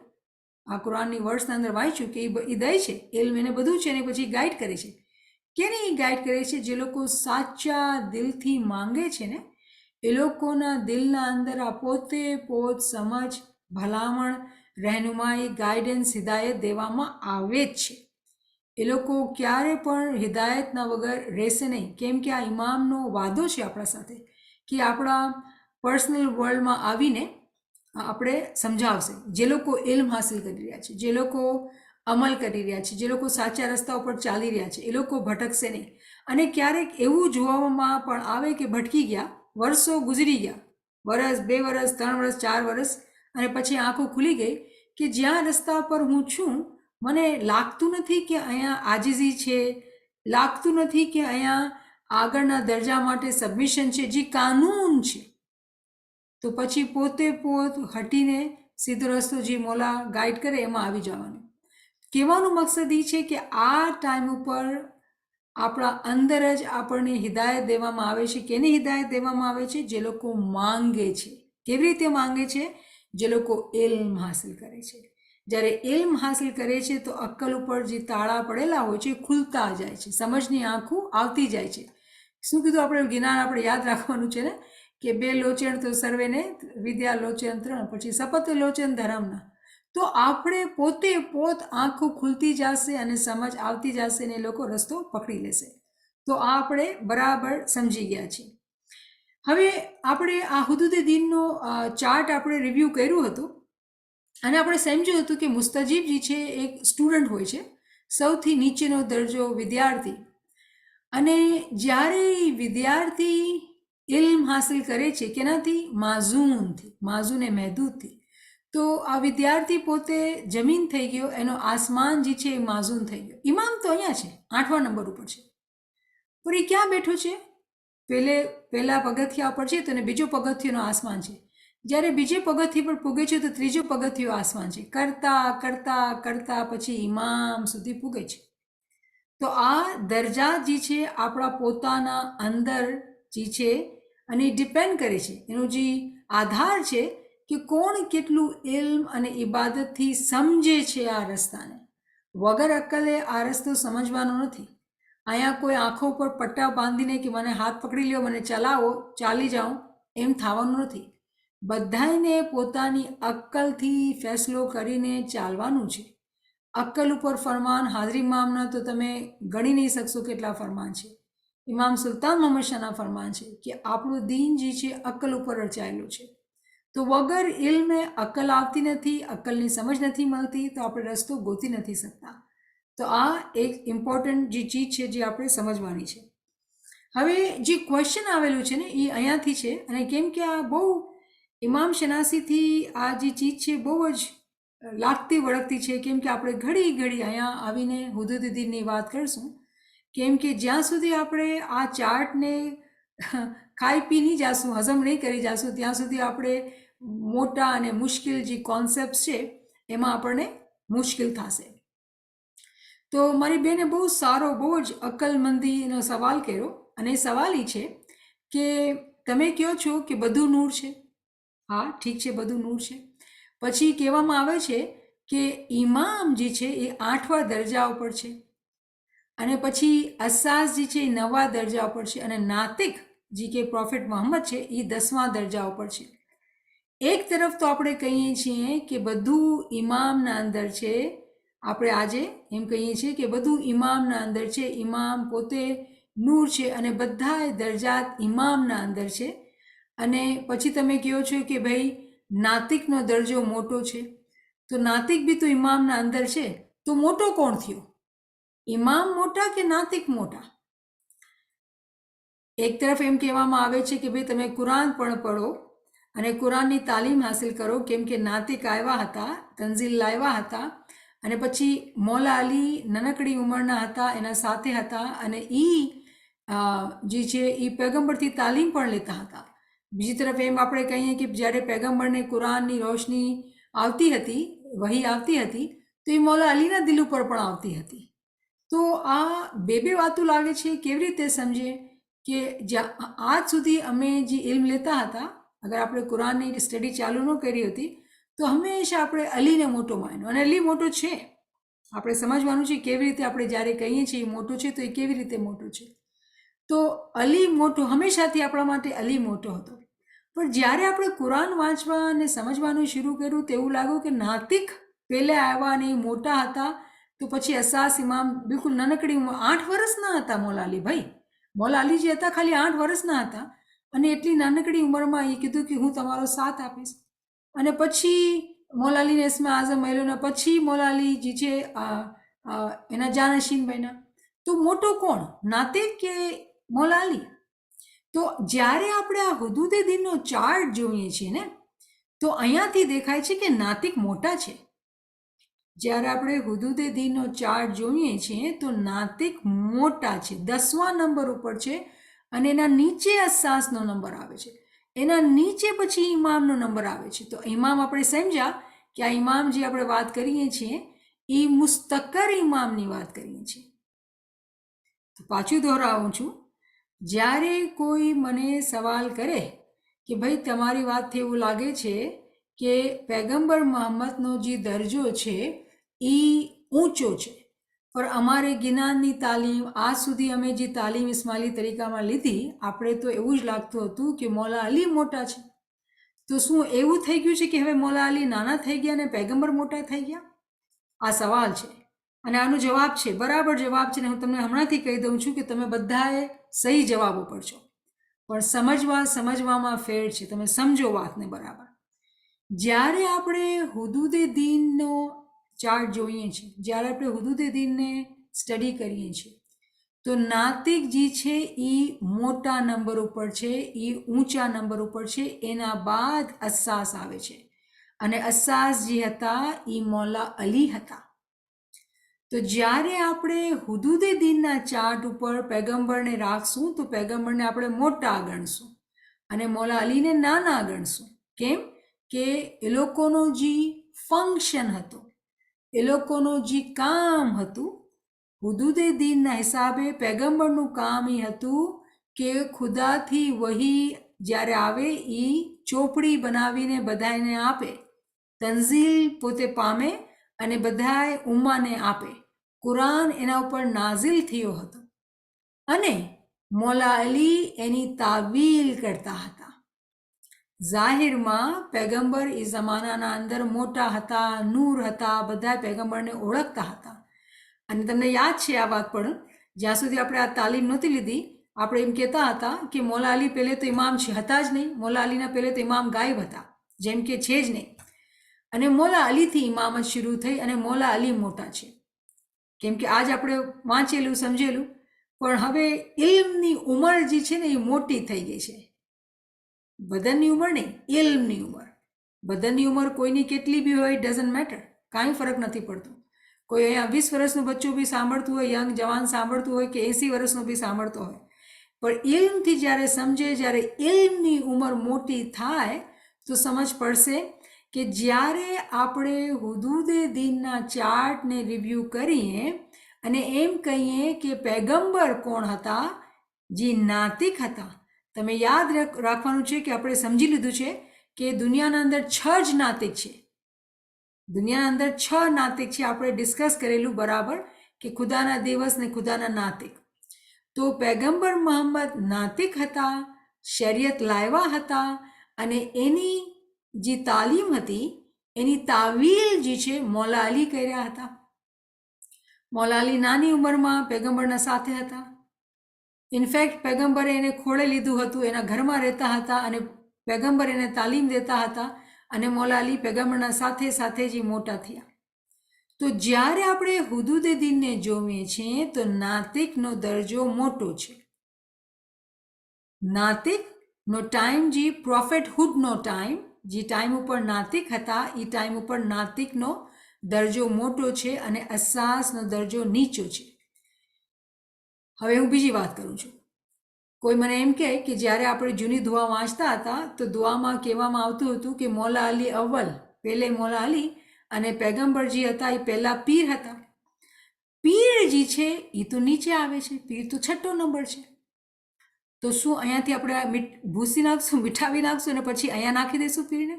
આ કુરાનની વર્ડ્સના અંદર વાંચ્યું કે એ દય છે, ઇલ્મ એને બધું છે, ને પછી ગાઈડ કરે છે. કેને એ ગાઈડ કરે છે? જે લોકો સાચા દિલથી માંગે છે ને, એ લોકોના દિલના અંદર આ પોતે પોત સમજ, ભલામણ, રહેનુમાઈ, ગાઈડન્સ, હિદાયત દેવામાં આવે જ છે. એ લોકો ક્યારે પણ હિદાયતના વગર રહેશે નહીં. કેમ કે આ ઇમામનો વાદો છે આપણા સાથે કે આપણા પર્સનલ વર્લ્ડમાં આવીને આપણે સમજાવશે. જે લોકો ઇલ્મ હાસિલ કરી રહ્યા છે, જે લોકો અમલ કરી રહ્યા છે, જે લોકો સાચા રસ્તા ઉપર ચાલી રહ્યા છે, એ લોકો ભટકશે નહીં. અને ક્યારેક એવું જોવામાં પણ આવે કે ભટકી ગયા, વર્ષો ગુજરી ગયા, વર્ષ, 2 વર્ષ, 3 વર્ષ, 4 વર્ષ, અને પછી આંખો ખુલી ગઈ કે જ્યાં રસ્તા પર હું છું મને લાગતું નથી કે અહીંયા આજીઝી છે, લાગતું નથી કે અહીંયા આગળના દરજા માટે સબમિશન છે, જે કાનૂન છે. તો પછી પોતે પોત હટીને સીધો રસ્તો જે મોલા ગાઈડ કરે એમાં આવી જવાનું. કહેવાનું મકસદ એ છે કે આ ટાઈમ ઉપર આપણા અંદર જ આપણને હિદાયત દેવામાં આવે છે. કેને હિદાયત દેવામાં આવે છે? જે લોકો માંગે છે. કેવી રીતે માંગે છે? જે લોકો ઇલ્મ હાસિલ કરે છે. જ્યારે ઇલ્મ હાસિલ કરે છે તો અક્કલ ઉપર જે તાળા પડેલા હોય છે એ ખુલતા જાય છે, સમજની આંખો આવતી જાય છે. શું કીધું આપણે? જ્ઞાન આપણે યાદ રાખવાનું છે ને કે 2 લોચન તો સર્વેને, વિદ્યા લોચન 3, પછી સપત લોચન ધરમના. તો આપણે પોતે પોત આંખો ખુલતી જશે અને સમજ આવતી જશે ને એ લોકો રસ્તો પકડી લેશે. તો આ આપણે બરાબર સમજી ગયા છીએ. હવે આપણે આ હુદૂદે દીનનો ચાર્ટ આપણે રિવ્યૂ કર્યું હતું અને આપણે સમજ્યું હતું કે મુસ્તજીબ જે છે એક સ્ટુડન્ટ હોય છે, સૌથી નીચેનો દરજ્જો વિદ્યાર્થી. અને જ્યારે વિદ્યાર્થી ઇલ્મ હાસિલ કરે છે કેનાથી? માઝૂનથી, માઝૂન એ મહેદૂદથી. તો આ વિદ્યાર્થી પોતે જમીન થઈ ગયો, એનો આસમાન જે છે એ માઝૂન થઈ ગયો. ઇમામ તો અહીંયા છે, 8મા નંબર ઉપર છે, પણ એ ક્યાં બેઠો છે? પહેલા પગથિયા ઉપર છે તો એને બીજો પગથિયાનો આસમાન છે. જ્યારે બીજે પગથિયા પર પૂગે છે તો ત્રીજો પગથિયો આસમાન છે. કરતા કરતા કરતા પછી ઇમામ સુધી પૂગે છે. તો આ દરજા જે છે આપણા પોતાના અંદર જે છે અને ડિપેન્ડ કરે છે, એનો જે આધાર છે કે કોણ કેટલું ઇલ્મ અને ઇબાદતથી સમજે છે આ રસ્તાને. વગર અક્કલે આ રસ્તો સમજવાનો નથી. અહીંયા કોઈ આંખો પર પટ્ટા બાંધીને કે મને હાથ પકડી લ્યો, મને ચલાવો, ચાલી જાઉં, એમ થવાનું નથી. બધાને પોતાની અક્કલથી ફેસલો કરીને ચાલવાનું છે. અક્કલ ઉપર ફરમાન હાજરી ઇમામના તો તમે ગણી નહીં શકશો કેટલા ફરમાન છે. ઇમામ સુલતાન મોહમ્મદ શાહના ફરમાન છે કે આપણું દીન જે છે અક્કલ ઉપર રચાયેલું છે. તો વગર ઇલ્મે અક્કલ આવતી નથી, અક્કલની સમજ નથી મળતી, તો આપણે રસ્તો ગોતી નથી શકતા. તો આ એક ઇમ્પોર્ટન્ટ જે ચીજ છે જે આપણે સમજવાની છે. હવે જે ક્વેશ્ચન આવેલું છે ને એ અહીંયાથી છે, અને કેમ કે આ બહુ ઇમામ શનાસીથી આ જે ચીજ છે બહુ જ લાગતી વળગતી છે, કેમ કે આપણે ઘડી ઘડી અહીંયા આવીને હુદૂદ દીનની વાત કરશું. કેમ કે જ્યાં સુધી આપણે આ ચાર્ટને ખાઈ પી નહીં જાશું, હજમ નહીં કરી જાશું, ત્યાં સુધી આપણે મોટા અને મુશ્કેલ જે કોન્સેપ્ટ છે એમાં આપણને મુશ્કેલ થશે. તો મારી બેને બહુ સારો, બહુ જ અક્કલમંદીનો સવાલ કર્યો, અને એ સવાલ એ છે કે તમે કહો છો કે બધું નૂર છે. હા, ઠીક છે, બધું નૂર છે. પછી કહેવામાં આવે છે કે ઇમામ જે છે એ 8મા દરજા ઉપર છે, અને પછી અસાસ જે છે એ 9મા દરજા ઉપર છે, અને નાતિક જે કે પ્રોફેટ મોહમ્મદ છે એ 10મા દરજા ઉપર છે. એક તરફ તો આપણે કહીએ છીએ કે બધું ઇમામના અંદર છે, આપણે આજે એમ કહીએ છીએ કે બધું ઇમામના અંદર છે, ઇમામ પોતે નૂર છે, અને બધા દરજાત ઇમામના અંદર છે. અને પછી તમે કહો છો કે ભાઈ નાતિકનો દરજો મોટો છે, તો નાતિક બી તો ઇમામના અંદર છે, તો મોટો કોણ થયો? ઇમામ મોટા કે નાતિક મોટા? એક તરફ એમ કહેવામાં આવે છે કે ભાઈ તમે કુરાન પણ પઢો અને કુરાનની તાલીમ હાસિલ કરો, કેમ કે નાતિક આવ્યા હતા, તંઝીલ લાવ્યા હતા, અને પછી મૌલા અલી નાનકડી ઉંમરના હતા, એના સાથે હતા, અને એ જે છે એ પેગમ્બરથી તાલીમ પણ લેતા હતા. બીજી તરફ એમ આપણે કહીએ કે જ્યારે પેગમ્બરને કુરાનની રોશની આવતી હતી, વહી આવતી હતી, તો એ મૌલા અલીના દિલ ઉપર પણ આવતી હતી. તો આ બે વાતો લાગે છે. કેવી રીતે સમજે કે આજ સુધી અમે જે ઇલ્મ લેતા હતા, અગર આપણે કુરાનની સ્ટડી ચાલુ ન કરી હતી તો હંમેશા આપણે અલીને મોટો માન્યો, અને અલી મોટો છે. આપણે સમજવાનું છે કેવી રીતે આપણે જ્યારે કહીએ છીએ મોટો છે તો એ કેવી રીતે મોટો છે. તો અલી મોટો, હંમેશાથી આપણા માટે અલી મોટો હતો. પણ જ્યારે આપણે કુરાન વાંચવા અને સમજવાનું શરૂ કર્યું તો એવું લાગ્યું કે નાતિક પહેલે આવ્યા અને એ મોટા હતા, તો પછી અસાસ ઇમામ બિલકુલ નાનકડી 8 વર્ષના હતા મૌલા અલી. ભાઈ મૌલા અલી જે હતા ખાલી 8 વર્ષના હતા, અને એટલી નાનકડી ઉંમરમાં એ કીધું કે હું તમારો સાથ આપીશ. અને પછી મૌલા અલીને ઇસ્મે આઝમ મળ્યો, પછી મૌલા અલી જે છે એના જાનશીન બન્યા. તો મોટો કોણ, નાતિક કે મૌલા અલી? તો જ્યારે આપણે આ હુદૂદે દીનનો ચાર્ટ જોઈએ છીએ ને, તો અહીંયાથી દેખાય છે કે નાતિક મોટા છે. જ્યારે આપણે હુદૂદે દીનનો ચાર્ટ જોઈએ છીએ તો નાતિક મોટા છે, 10મા નંબર ઉપર છે, અને એના નીચે અસાસનો નંબર આવે છે, એના નીચે પછી ઇમામનો નંબર આવે છે. તો ઇમામ આપણે સમજ્યા કે આ ઇમામ જે આપણે વાત કરીએ છીએ એ મુસ્તકર ઇમામની વાત કરીએ છીએ. તો પાછું દોહરાવું છું, જ્યારે કોઈ મને સવાલ કરે કે ભાઈ તમારી વાતથી એવું લાગે છે કે પૈગંબર મોહમ્મદનો જે દરજો છે એ ઊંચો છે, પણ અમારે જ્ઞાનની તાલીમ આજ સુધી અમે જે તાલીમ ઇસ્માઇલી તરીકામાં લીધી, આપણે તો એવું જ લાગતું હતું કે મૌલા અલી મોટા છે. તો શું એવું થઈ ગયું છે કે હવે મૌલા અલી નાના થઈ ગયા અને પૈગંબર મોટા થઈ ગયા? આ સવાલ છે, અને આનો જવાબ છે, બરાબર જવાબ છે, ને હું તમને હમણાંથી કહી દઉં છું કે તમે બધાએ સહી જવાબ ઉપર છો, પણ સમજવામાં ફેર છે. તમે સમજો વાતને બરાબર. જ્યારે આપણે હુદૂદે દીનનો ચાર્ટ જોઈએ છીએ, જ્યારે આપણે હુદૂદે દીનને સ્ટડી કરીએ છીએ, તો નાતિક જે છે એ મોટા નંબર ઉપર છે, એ ઊંચા નંબર ઉપર છે, એના બાદ અસાસ આવે છે, અને અસાસ જે હતા એ મૌલા અલી હતા. તો જ્યારે આપણે હુદૂદે દીનના ચાર્ટ ઉપર પૈગંબરને રાખશું તો પૈગંબરને આપણે મોટા ગણશું અને મૌલા અલીને નાના ગણશું. કેમ કે એ લોકોનો જે ફંક્શન હતો, એ લોકોનું જે કામ હતું, હુદૂદે દીનના હિસાબે પૈગંબરનું કામ એ હતું કે ખુદાથી વહી જ્યારે આવે એ ચોપડી બનાવીને બધાને આપે, તંઝીલ પોતે પામે અને બધાએ ઉમ્માને આપે. કુરાન એના ઉપર નાઝિલ થયો હતો અને મૌલા અલી એની તાવીલ કરતા હતા. જાહેરમાં પેગમ્બર એ જમાનાના અંદર મોટા હતા, નૂર હતા, બધા પેગમ્બરને ઓળખતા હતા. અને તમને યાદ છે આ વાત પણ, જ્યાં સુધી આપણે આ તાલીમ નહોતી લીધી આપણે એમ કહેતા હતા કે મૌલા અલી પહેલે તો ઇમામ હતા જ નહીં, મૌલા અલીના પહેલે તો ઇમામ ગાયબ હતા, જેમ કે છે જ નહીં. અને મૌલા અલીથી ઇમામત શરૂ થઈ અને મૌલા અલી મોટા છે. કેમ કે આજ આપણે વાંચેલું સમજેલું, પણ હવે ઇલ્મની ઉંમર જે છે ને એ મોટી થઈ ગઈ છે. બદનની ઉંમર નહીં, ઇલ્મની ઉંમર. બદનની ઉંમર કોઈની કેટલી બી હોય, ડઝન્ટ મેટર, કાંઈ ફરક નથી પડતો. કોઈ અહીંયા 20 વર્ષનું બચ્ચું બી સાંભળતું હોય, યંગ જવાન સાંભળતું હોય કે 80 વર્ષનું બી સાંભળતો હોય, પણ ઇલ્મથી જ્યારે સમજે, જ્યારે ઇલ્મની ઉંમર મોટી થાય તો સમજ પડશે કે જ્યારે આપણે હુદૂદે દીનના ચાર્ટને રિવ્યૂ કરીએ અને એમ કહીએ કે પૈગંબર કોણ હતા, જે નાતિક હતા. તમે યાદ રાખવાનું છે કે આપણે સમજી લીધું છે કે દુનિયાના અંદર 6 જ નાતિક છે. દુનિયાના અંદર 6 નાતિક છે. આપણે ડિસ્કસ કરેલું બરાબર કે ખુદાના દિવસ ને ખુદાના નાતિક. તો પૈગંબર મોહમ્મદ નાતિક હતા, શરીયત લાવ્યા હતા અને એની જે તાલીમ હતી એની તાવીલ જે છે મૌલા અલી કર્યા હતા. મૌલા અલી નાની ઉંમરમાં પૈગંબરના સાથે હતા. ઇનફેક્ટ પૈગંબરે એને ખોળે લીધું હતું, એના ઘરમાં રહેતા હતા અને પૈગંબર એને તાલીમ દેતા હતા અને મૌલા અલી પૈગંબરના સાથે સાથે જ મોટા થયા. તો જ્યારે આપણે હુદૂદે દીનને જોઈએ છીએ તો નાતિકનો દરજ્જો મોટો છે. નાતિકનો ટાઈમ જે પ્રોફેટહુડનો ટાઈમ, જે ટાઈમ ઉપર નાતિક હતા એ ટાઈમ ઉપર નાતિકનો દરજ્જો મોટો છે અને અસાસનો દરજ્જો નીચો છે. હવે હું બીજી વાત કરું છું. કોઈ મને એમ કહે કે જ્યારે આપણે જૂની દુઆ વાંચતા હતા તો દુઆમાં કહેવામાં આવતું હતું કે મૌલા અલી અવ્વલ, પહેલે મૌલા અલી અને પૈગંબર જે હતા એ પહેલા પીર હતા. પીર જે છે એ તો નીચે આવે છે, પીર તો 6 નંબર છે. તો શું અહીંયાથી આપણે ભૂસી નાખશું, મીઠાવી નાખશું અને પછી અહીંયા નાખી દઈશું પીરને?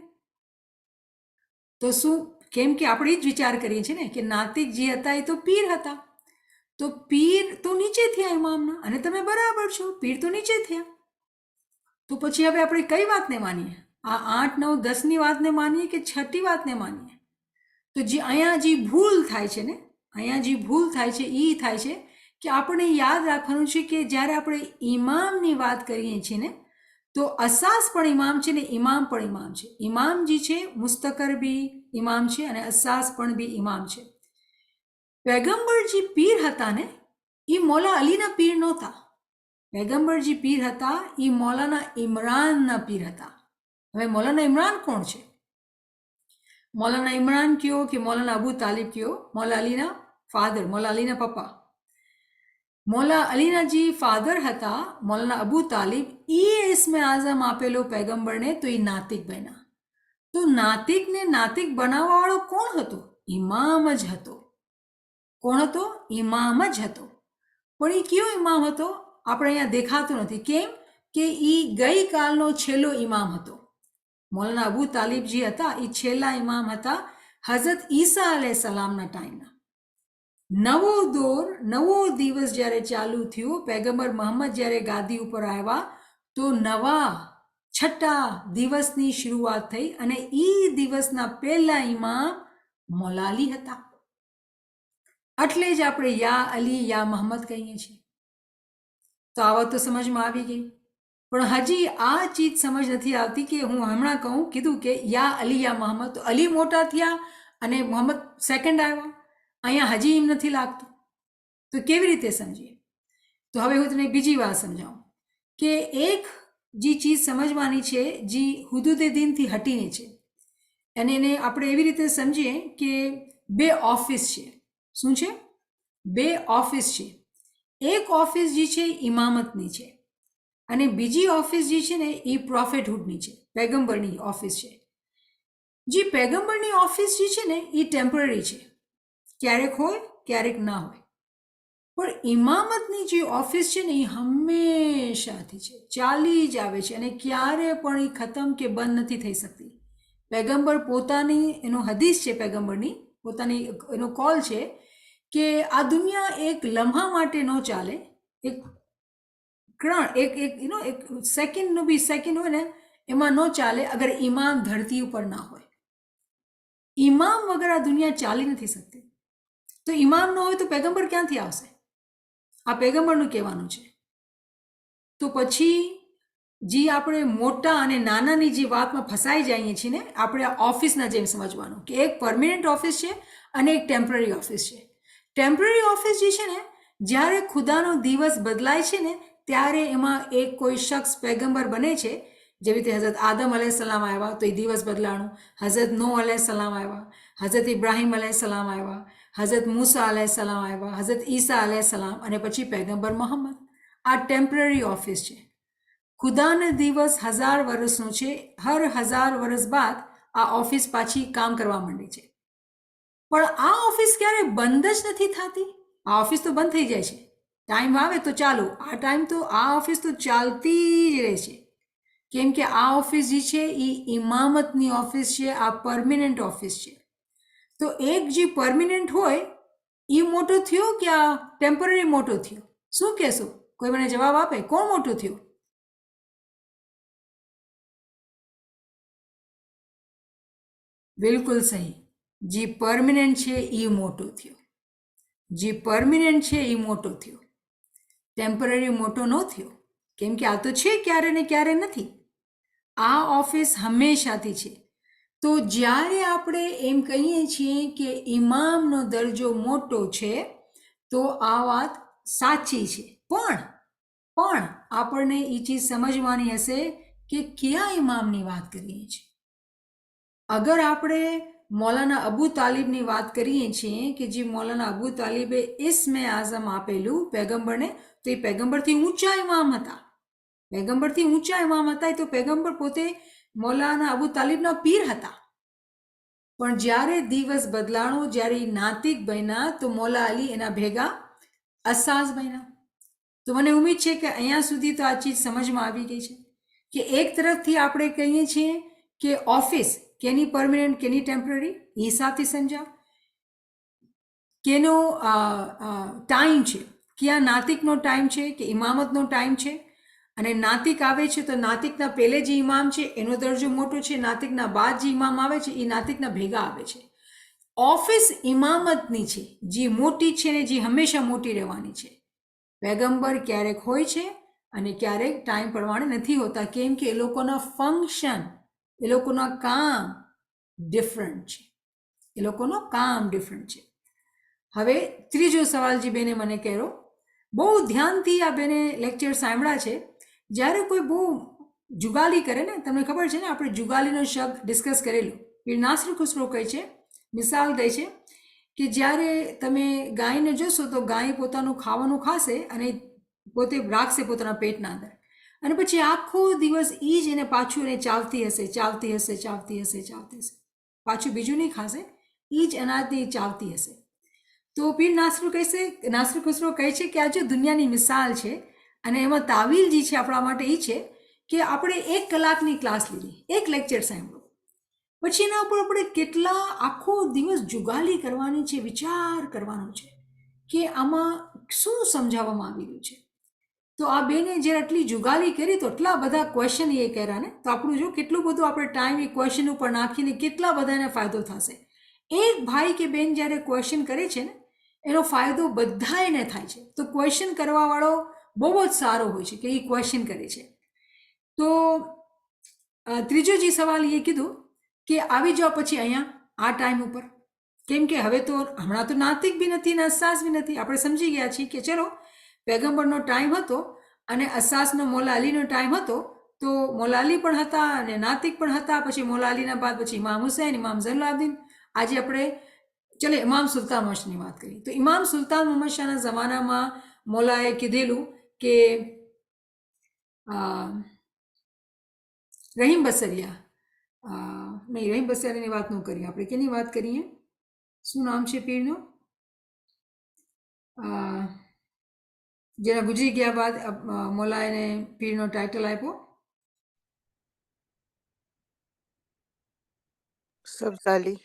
તો શું, કેમ કે આપણે જ વિચાર કરીએ છીએ ને કે નાતિક જે હતા એ તો પીર હતા. તો પીર તો નીચે થયા ઇમામના, અને તમે બરાબર છો, પીર તો નીચે થયા. તો પછી હવે આપણે કઈ વાતને માનીએ? આ 8, 9, 10ની વાતને માનીએ કે 6ઠી વાતને માનીએ? તો જે અહીંયા જે ભૂલ થાય છે ને, અહીંયા જે ભૂલ થાય છે એ થાય છે કે આપણે યાદ રાખવાનું છે કે જ્યારે આપણે ઇમામની વાત કરીએ છીએ ને તો અસાસ પણ ઇમામ છે ને ઇમામ પણ ઇમામ છે. ઇમામ જે છે મુસ્તકર બી ઇમામ છે અને અસાસ પણ બી ઇમામ છે. પૈગંબર જે પીર હતા ને એ મૌલા અલીના પીર નહોતા. પૈગંબર જે પીર હતા એ મૌલાના ઇમરાનના પીર હતા. હવે મૌલાના ઇમરાન કોણ છે? મૌલાના ઇમરાન કયો કે મૌલાના અબુ તાલિબ કયો, મૌલા અલીના ફાધર, મૌલા અલીના પપ્પા. મૌલા અલીના જે ફાધર હતા મૌલાના અબુ તાલિબ, એ ઇસ્મે આઝમ આપેલો પૈગંબરને તો એ નાતિક બન્યા. તો નાતિકને નાતિક બનાવવાવાળો કોણ હતો? ઇમામ જ હતો. કોણ હતો? ઇમામ જ હતો. પણ એ કયો ઇમામ હતો? આપણે અહીંયા દેખાતો નથી. કેમ કે એ ગઈકાલનો છેલ્લો ઇમામ હતો. મૌલાના અબુ તાલિબ જે હતા એ છેલ્લા ઇમામ હતા હઝરત ઈસા અલૈહિસ્સલામના ટાઈમના. નવો દોર, નવો દિવસ જ્યારે ચાલુ થયો, પૈગંબર મોહમ્મદ જ્યારે ગાદી ઉપર આવ્યા તો નવા 6ઠા દિવસની શરૂઆત થઈ અને એ દિવસના પહેલા ઇમામ મૌલા અલી હતા. એટલે જ આપણે યા અલી યા મોહમ્મદ કહીએ છીએ. તો આવા તો સમજમાં આવી ગઈ. પણ હજી આ ચીજ સમજ નથી આવતી કે હું હમણાં કીધું કે યા અલી યા મોહમ્મદ, તો અલી મોટા થયા અને મોહમ્મદ સેકન્ડ આવ્યા. અહીંયા હજી એમ નથી લાગતું. તો કેવી રીતે સમજીએ? તો હવે હું તમને બીજી વાત સમજાવું કે એક જે ચીજ સમજવાની છે જે હુદૂદે દીનથી હટીને છે, અને એને આપણે એવી રીતે સમજીએ કે 2 ઓફિસ છે. શું છે? 2 ઓફિસ છે. એક ઓફિસ જે છે ઇમામતની છે અને બીજી ઓફિસ જે છે ને એ પ્રોફેટહુડની છે, પૈગંબરની ઓફિસ છે. જે પૈગંબરની ઓફિસ જે છે ને એ ટેમ્પરરી છે, ક્યારેક હોય ક્યારેક ના હોય. પણ ઇમામતની જે ઓફિસ છે ને એ હંમેશાથી છે, ચાલી જ આવે છે અને ક્યારે પણ એ ખતમ કે બંધ નથી થઈ શકતી. પૈગંબર પોતાની, એનો હદીસ છે પૈગંબરની પોતાની, એનો કોલ છે કે આ દુનિયા એક લમ્હા માટે ન ચાલે, એક ક્ષણ, એક સેકન્ડનું બી સેકન્ડ હોય ને એમાં ન ચાલે અગર ઇમામ ધરતી ઉપર ના હોય. ઇમામ વગર આ દુનિયા ચાલી નથી શકતી. તો ઇમામ ન હોય તો પેગમ્બર ક્યાંથી આવશે? આ પેગમ્બરનું કહેવાનું છે. તો પછી જે આપણે મોટા અને નાનાની જે વાતમાં ફસાઈ જઈએ છીએ ને, આપણે આ ઓફિસના જેમ સમજવાનું કે એક પરમિનન્ટ ઓફિસ છે અને એક ટેમ્પરરી ઓફિસ છે. ટેમ્પરરી ઓફિસ જે છે ને, જ્યારે ખુદાનો દિવસ બદલાય છે ને ત્યારે એમાં એક કોઈ શખ્સ પેગમ્બર બને છે. જેવી રીતે હઝરત આદમ અલૈહિસ્સલામ આવ્યા તો એ દિવસ બદલાણું, હઝરત નૂહ અલૈહિસ્સલામ આવ્યા, હઝરત ઇબ્રાહિમ અલૈહિસ્સલામ આવ્યા, હઝરત મૂસા અલૈહિસ્સલામ આવ્યા, હઝરત ઈસા અલૈહિસ્સલામ અને પછી પેગમ્બર મોહમ્મદ. આ ટેમ્પરરી ઓફિસ છે. ખુદાનો દિવસ 1000 વર્ષનો છે. હર 1000 વર્ષ બાદ આ ઓફિસ પાછી કામ કરવા માંડે છે. પણ આ ઓફિસ ક્યારે બંધ જ નથી થતી. આ ઓફિસ તો બંધ થઈ જાય છે, ટાઈમ આવે તો ચાલુ, આ ઓફિસ તો ચાલતી જ રહે છે. કેમ કે આ ઓફિસ જે છે એ ઇમામતની ઓફિસ છે, આ પરમિનન્ટ ઓફિસ છે. તો એક જે પરમિનન્ટ હોય એ મોટો થયો કે આ ટેમ્પરરી મોટો થયો? શું કહેશો? કોઈ મને જવાબ આપે, કોણ મોટો થયો? બિલકુલ સહી, જે પરમિનન્ટ છે એ મોટો થયો. જે પરમિનન્ટ છે એ મોટો થયો, ટેમ્પરરી મોટો ન થયો. કેમ કે આ તો છે ક્યારે ને ક્યારે નથી. આ ઓફિસ હંમેશાથી છે. તો જ્યારે આપણે એમ કહીએ છીએ કે ઇમામનો દરજ્જો મોટો છે તો આ વાત સાચી છે. પણ આપણને એ ચીજ સમજવાની હશે કે કયા ઇમામની વાત કરીએ છીએ. અગર આપણે મૌલાના અબુ તાલિબની વાત કરીએ છીએ કે જે મૌલાના અબુ તાલિબે ઇસ્મે આઝમ આપેલું પેગમ્બરને, તો એ પેગમ્બરથી ઊંચા ઇમામ હતા. પેગમ્બરથી ઊંચા ઇમામ હતા. એ તો પેગમ્બર પોતે મૌલાના અબુ તાલિબના પીર હતા. પણ જ્યારે દિવસ બદલાણો, જ્યારે નાતિક બન્યા તો મૌલા અલી એના ભેગા અસાસ બન્યા. તો મને ઉમ્મીદ છે કે અહીંયા સુધી તો આ ચીજ સમજમાં આવી ગઈ છે કે એક તરફથી આપણે કહીએ છીએ કે ઓફિસ કેની પરમિનન્ટ કેની ટેમ્પરરી એ હિસાબથી સમજા, કેનો ટાઈમ છે, ક્યાં નાતિકનો ટાઈમ છે કે ઇમામતનો ટાઈમ છે. અને નાતિક આવે છે તો નાતિકના પહેલે જે ઇમામ છે એનો દરજ્જો મોટો છે, નાતિકના બાદ જે ઇમામ આવે છે એ નાતિકના ભેગા આવે છે. ઓફિસ ઇમામતની છે, જે મોટી છે ને જે હંમેશા મોટી રહેવાની છે. પેગમ્બર ક્યારેક હોય છે અને ક્યારેક ટાઈમ પ્રમાણે નથી હોતા. કેમ કે એ લોકોના ફંક્શન, એ લોકોના કામ ડિફરન્ટ છે. એ લોકોનો કામ ડિફરન્ટ છે. હવે ત્રીજો સવાલ જે બેને મને કર્યો, બહુ ધ્યાનથી આ બેને લેક્ચર સાંભળ્યા છે. જ્યારે કોઈ બહુ જુગાલી કરે ને, તમને ખબર છે ને આપણે જુગાલીનો શબ્દ ડિસ્કસ કરેલો. પીર નાસર ખુસરો કહે છે, મિસાલ દે છે કે જ્યારે તમે ગાયને જોશો તો ગાય પોતાનું ખાવાનું ખાશે અને પોતે રાખશે પોતાના પેટના અંદર, અને પછી આખો દિવસ એ જ એને પાછું એને ચાવતી હશે, પાછું બીજું નહીં ખાશે, એ જ અનાજને ચાવતી હશે. તો પીર નાસર ખુસરો કહે છે કે આ જો દુનિયાની મિસાલ છે અને એમાં તાવીલ જે છે આપણા માટે એ છે કે આપણે 1 કલાકની ક્લાસ લીધી, એક લેક્ચર સાંભળો, પછી એના ઉપર આપણે કેટલા આખો દિવસ જુગાલી કરવાની છે, વિચાર કરવાનો છે કે આમાં શું સમજાવવામાં આવી રહ્યું છે. તો આ બેને જ્યારે આટલી જુગાલી કરી તો એટલા બધા ક્વેશ્ચન એ કર્યા ને, તો આપણું જો કેટલું બધું આપણે ટાઈમ એ ક્વેશ્ચન ઉપર નાખીને કેટલા બધાને ફાયદો થશે. એક ભાઈ કે બેન જ્યારે ક્વેશ્ચન કરે છે ને એનો ફાયદો બધાને થાય છે. તો ક્વેશ્ચન કરવાવાળો બહુ જ સારો હોય છે કે એ ક્વેશ્ચન કરે છે. તો ત્રીજો જે સવાલ એ કીધું કે આવી જાઓ પછી અહીંયા આ ટાઈમ ઉપર, કેમ કે હવે તો હમણાં તો નાતિક બી નથી ને અસાસ બી નથી. આપણે સમજી ગયા છીએ કે ચલો પેગમ્બરનો ટાઈમ હતો અને અસાસનો મૌલા અલીનો ટાઈમ હતો, તો મૌલા અલી પણ હતા અને નાતિક પણ હતા. પછી મૌલા અલીના બાદ પછી ઇમામ હુસૈન, ઇમામ ઝૈનુલાબ્દીન. આજે આપણે ચલો ઇમામ સુલતાન મોહમ્મદ શાહની વાત કરીએ. તો ઇમામ સુલતાન મોહમ્મદ શાહના જમાનામાં મૌલાએ કીધેલું કે રહીમ બસરિયા, નહીં રહીમ બસરિયાની વાત ન કરીએ આપણે, કેની વાત કરીએ, શું નામ છે પીરનું, જેના ગુજરી ગયા બાદ મૌલાએ પીરનો ટાઇટલ આપ્યો, સબઝાલી.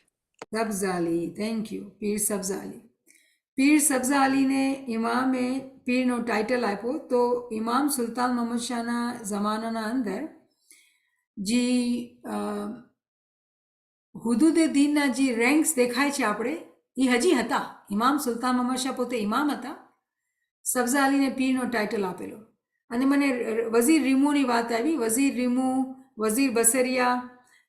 સબઝાલી. Thank you, Pir Sabzali. પીર સબ્ઝા અલીને ઇમામે પીરનો ટાઇટલ આપ્યો તો ઇમામ સુલતાન મોહમ્મદ શાહના જમાનાના અંદર જે હુદુદે દીનના જે રેન્ક્સ દેખાય છે આપણે એ હજી હતા. ઇમામ સુલતાન મોહમ્મદ શાહ પોતે ઇમામ હતા. સબ્ઝા અલીને પીરનો ટાઇટલ આપેલો. અને મને વઝીર રીમુની વાત આવી. વઝીર રીમુ, વઝીર બસરિયા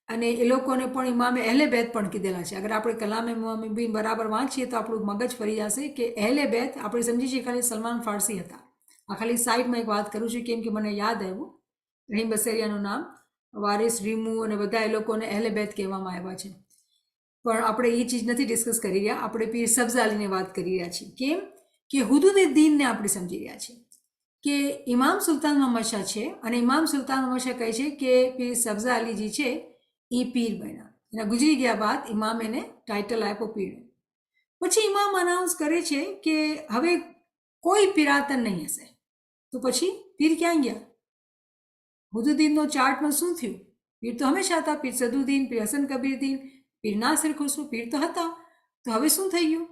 અને એ લોકોને પણ ઇમામે અહેલે બેત પણ કીધેલા છે. અગર આપણે કલામે મુબીન બરાબર વાંચીએ તો આપણું મગજ ફરી જશે કે અહેલે બેત આપણે સમજી છીએ ખાલી સલમાન ફારસી હતા. આ ખાલી સાઈડમાં એક વાત કરું છું કેમ કે મને યાદ આવ્યું. રહીમ બસરિયાનું નામ, વારિસ રીમુ અને બધા એ લોકોને અહેલે બેત કહેવામાં આવ્યા છે. પણ આપણે એ ચીજ નથી ડિસ્કસ કરી રહ્યા. આપણે પીર સબ્ઝા અલીની વાત કરી રહ્યા છીએ. કેમ કે હુદુદે દીનને આપણે સમજી રહ્યા છીએ કે ઇમામ સુલતાન મોહમ્મદ શાહ છે અને ઇમામ સુલતાન મોહમ્મદ શાહ કહે છે કે પીર સબ્ઝા અલીજી છે એ પીર બન્યા. એના ગુજરી ગયા બાદ ઇમામ એને ટાઇટલ આપ્યો પીરનો. પછી ઇમામ અનાઉન્સ કરે છે કે હવે કોઈ પિરાતન નહીં હશે. તો પછી પીર ક્યાં ગયા? હુદુદ્દીનનો ચાર્ટમાં શું થયું? પીર તો હંમેશા હતા. પીર સદુદ્દીન, પીર હસન કબીરદ્દીન, પીર નાસિર ખુસરો, પીર તો હતા. તો હવે શું થઈ ગયું?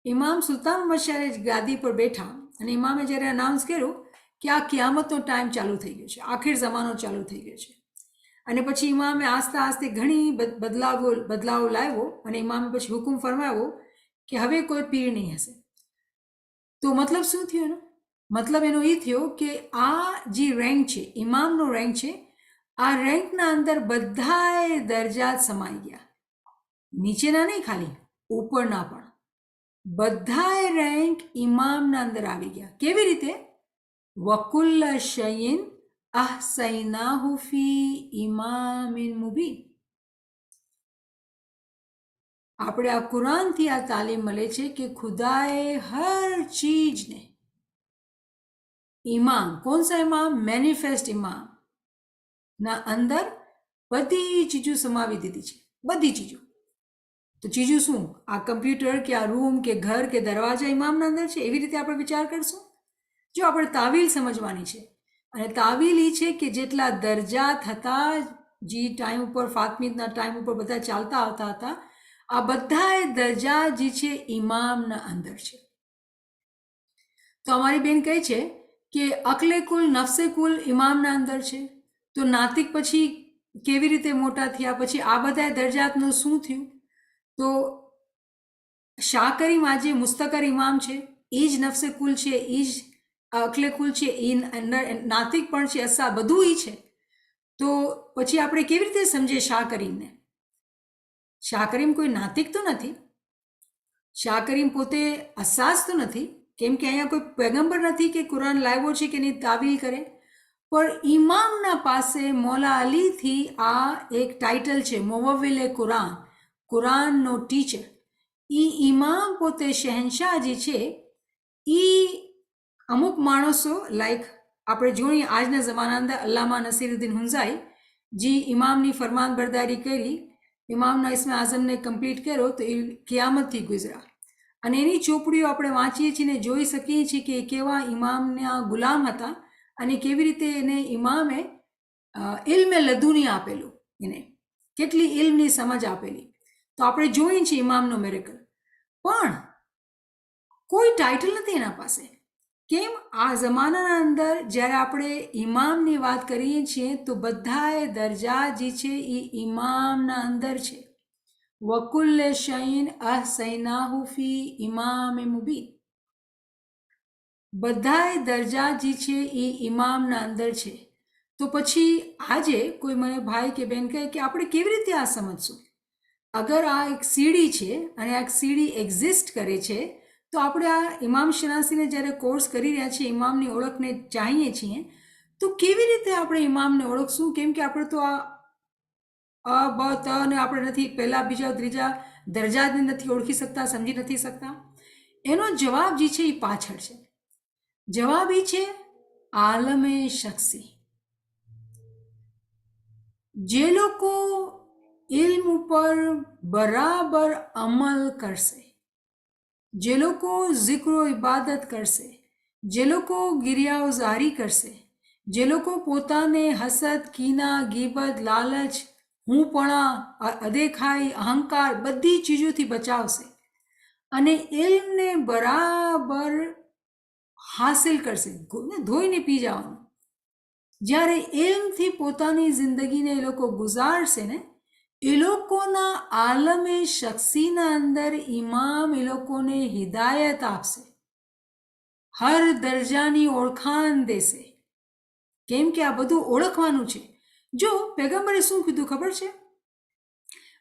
ઇમામ સુલતાન મોહમ્મદ શાહ ગાદી પર બેઠા અને ઇમામે જ્યારે અનાઉન્સ કર્યું કે આ કિયામતનો ટાઈમ ચાલુ થઈ ગયો છે, આખિર જમાનો ચાલુ થઈ ગયો છે. અને પછી ઇમામે આસ્તે આસ્તે ઘણી બદલાવ લાવ્યો અને ઇમામે પછી હુકમ ફરમાવ્યો કે હવે કોઈ પીર નહીં હશે. તો મતલબ શું થયો એનો? મતલબ એનો એ થયો કે આ જે રેન્ક છે, ઇમામનો રેન્ક છે, આ રેન્કના અંદર બધાએ દરજાત સમાઈ ગયા. નીચેના નહીં ખાલી, ઉપરના પણ બધાએ રેન્ક ઇમામના અંદર આવી ગયા. કેવી રીતે? વકુલ્લ શયિન અહસૈનાહુ ફી ઇમામિન મુબીન. આપણે આ કુરાનથી આ તાલીમ મળે છે કે ખુદાએ હર ચીજને ઇમામ, કોણ સા ઇમામ? મેનિફેસ્ટ ઇમામ ના અંદર બધી ચીજો સમાવી દીધી છે. બધી ચીજો. તો ચીજો શું? આ કમ્પ્યુટર કે આ રૂમ કે ઘર કે દરવાજા ઇમામના અંદર છે. એવી રીતે આપણે વિચાર કરશું. જો આપણે તાવીલ સમજવાની છે અને તાવીલ એ છે કે જેટલા દરજાત હતા જે ટાઈમ ઉપર ફાતમીદના ટાઈમ ઉપર બધા ચાલતા આવતા હતા, આ બધાએ દરજા જે છે ઇમામના અંદર છે. તો અમારી બેન કહે છે કે અકલે કુલ, નફસે કુલ ઇમામના અંદર છે. તો નાતિક પછી કેવી રીતે મોટા થયા? પછી આ બધા દરજાતનું શું થયું? તો શાહ કરીમ આજે મુસ્તકર ઇમામ છે, એ જ નફસે કુલ છે, એ જ અકલે કુલ છે, એ નાતિક પણ છે, અસા બધું એ છે. તો પછી આપણે કેવી રીતે સમજીએ શાહ કરીમને? શાહ કરીમ કોઈ નાતિક તો નથી. શાહ કરીમ પોતે અસાસ તો નથી, કેમ કે અહીંયા કોઈ પેગમ્બર નથી કે કુરાન લાવ્યો છે કે એની તાવીલ કરે. પણ ઇમામના પાસે મૌલા અલીથી આ એક ટાઇટલ છે, મુવવ્વિલે કુરાન, કુરાનનો ટીચર. એ ઇમામ પોતે શહેનશાહ જે છે એ અમુક માણસો લાઈક આપણે જોઈએ આજના જમાના અંદર અલ્લામા નસીરુદ્દીન હુંઝાઈ જે ઇમામની ફરમાનબરદારી કરી, ઇમામના ઇસ્મે આઝમને કમ્પ્લીટ કર્યો, તો એ કિયામતથી ગુજરા. અને એની ચોપડીઓ આપણે વાંચીએ છીએ ને જોઈ શકીએ છીએ કે કેવા ઇમામના ગુલામ હતા અને કેવી રીતે એને ઇમામે ઇલ્મે લદુની આપેલું, એને કેટલી ઇલ્મની સમજ આપેલી. તો આપણે જોઈએ છીએ ઇમામનો મેરેકલ. પણ કોઈ ટાઇટલ નથી એના પાસે. કેમ? આ જમાનાના અંદર જ્યારે આપણે ઇમામની વાત કરીએ છીએ તો બધાએ દરજા જે છે એ ઇમામના અંદર છે. વકુલ્લે શૈન અહસૈનાહુ ફી ઇમામ મુબીન. બધાએ દરજા જે છે એ ઇમામના અંદર છે. તો પછી આજે કોઈ મને ભાઈ કે બેન કહે કે આપણે કેવી રીતે આ સમજશું? અગર આ એક સીડી છે અને આ એક સીડી એક્ઝિસ્ટ કરે છે, તો આપણે આ ઇમામ શનાસીને જ્યારે કોર્સ કરી રહ્યા છીએ, ઇમામની ઓળખને ચાહીએ છીએ, તો કેવી રીતે આપણે ઇમામને ઓળખશું? કેમ કે આપણે તો આ બ ત ને આપણે નથી, પહેલા બીજા ત્રીજા દરજાને નથી ઓળખી શકતા, સમજી નથી શકતા. એનો જવાબ જે છે એ પાછળ છે. જવાબ એ છે આલમે શખ્સી. જે લોકો ઇલ્મ ઉપર બરાબર અમલ કરશે, જે લોકો zikro ઇબાદત કરશે, જે લોકો ગિરિયાઓ જારી કરશે, જે લોકો પોતાને હસદ, કીના, ગીબત, લાલચ, હુંપણા, અદેખાઈ, અહંકાર બધી ચીજોથી બચાવશે અને ઇલ્મને બરાબર હાસિલ કરશે, ધોઈને પી જવાનું. જ્યારે ઇલ્મથી પોતાની જિંદગીને એ લોકો ગુજારશે ને, એ લોકોના આલમે શખ્સીના અંદર ઇમામ એ લોકોને હિદાયત આપશે, હર દરજાની ઓળખાણ દેશે. કેમ કે આ બધું ઓળખવાનું છે. જો પેગમ્બરે શું કીધું ખબર છે?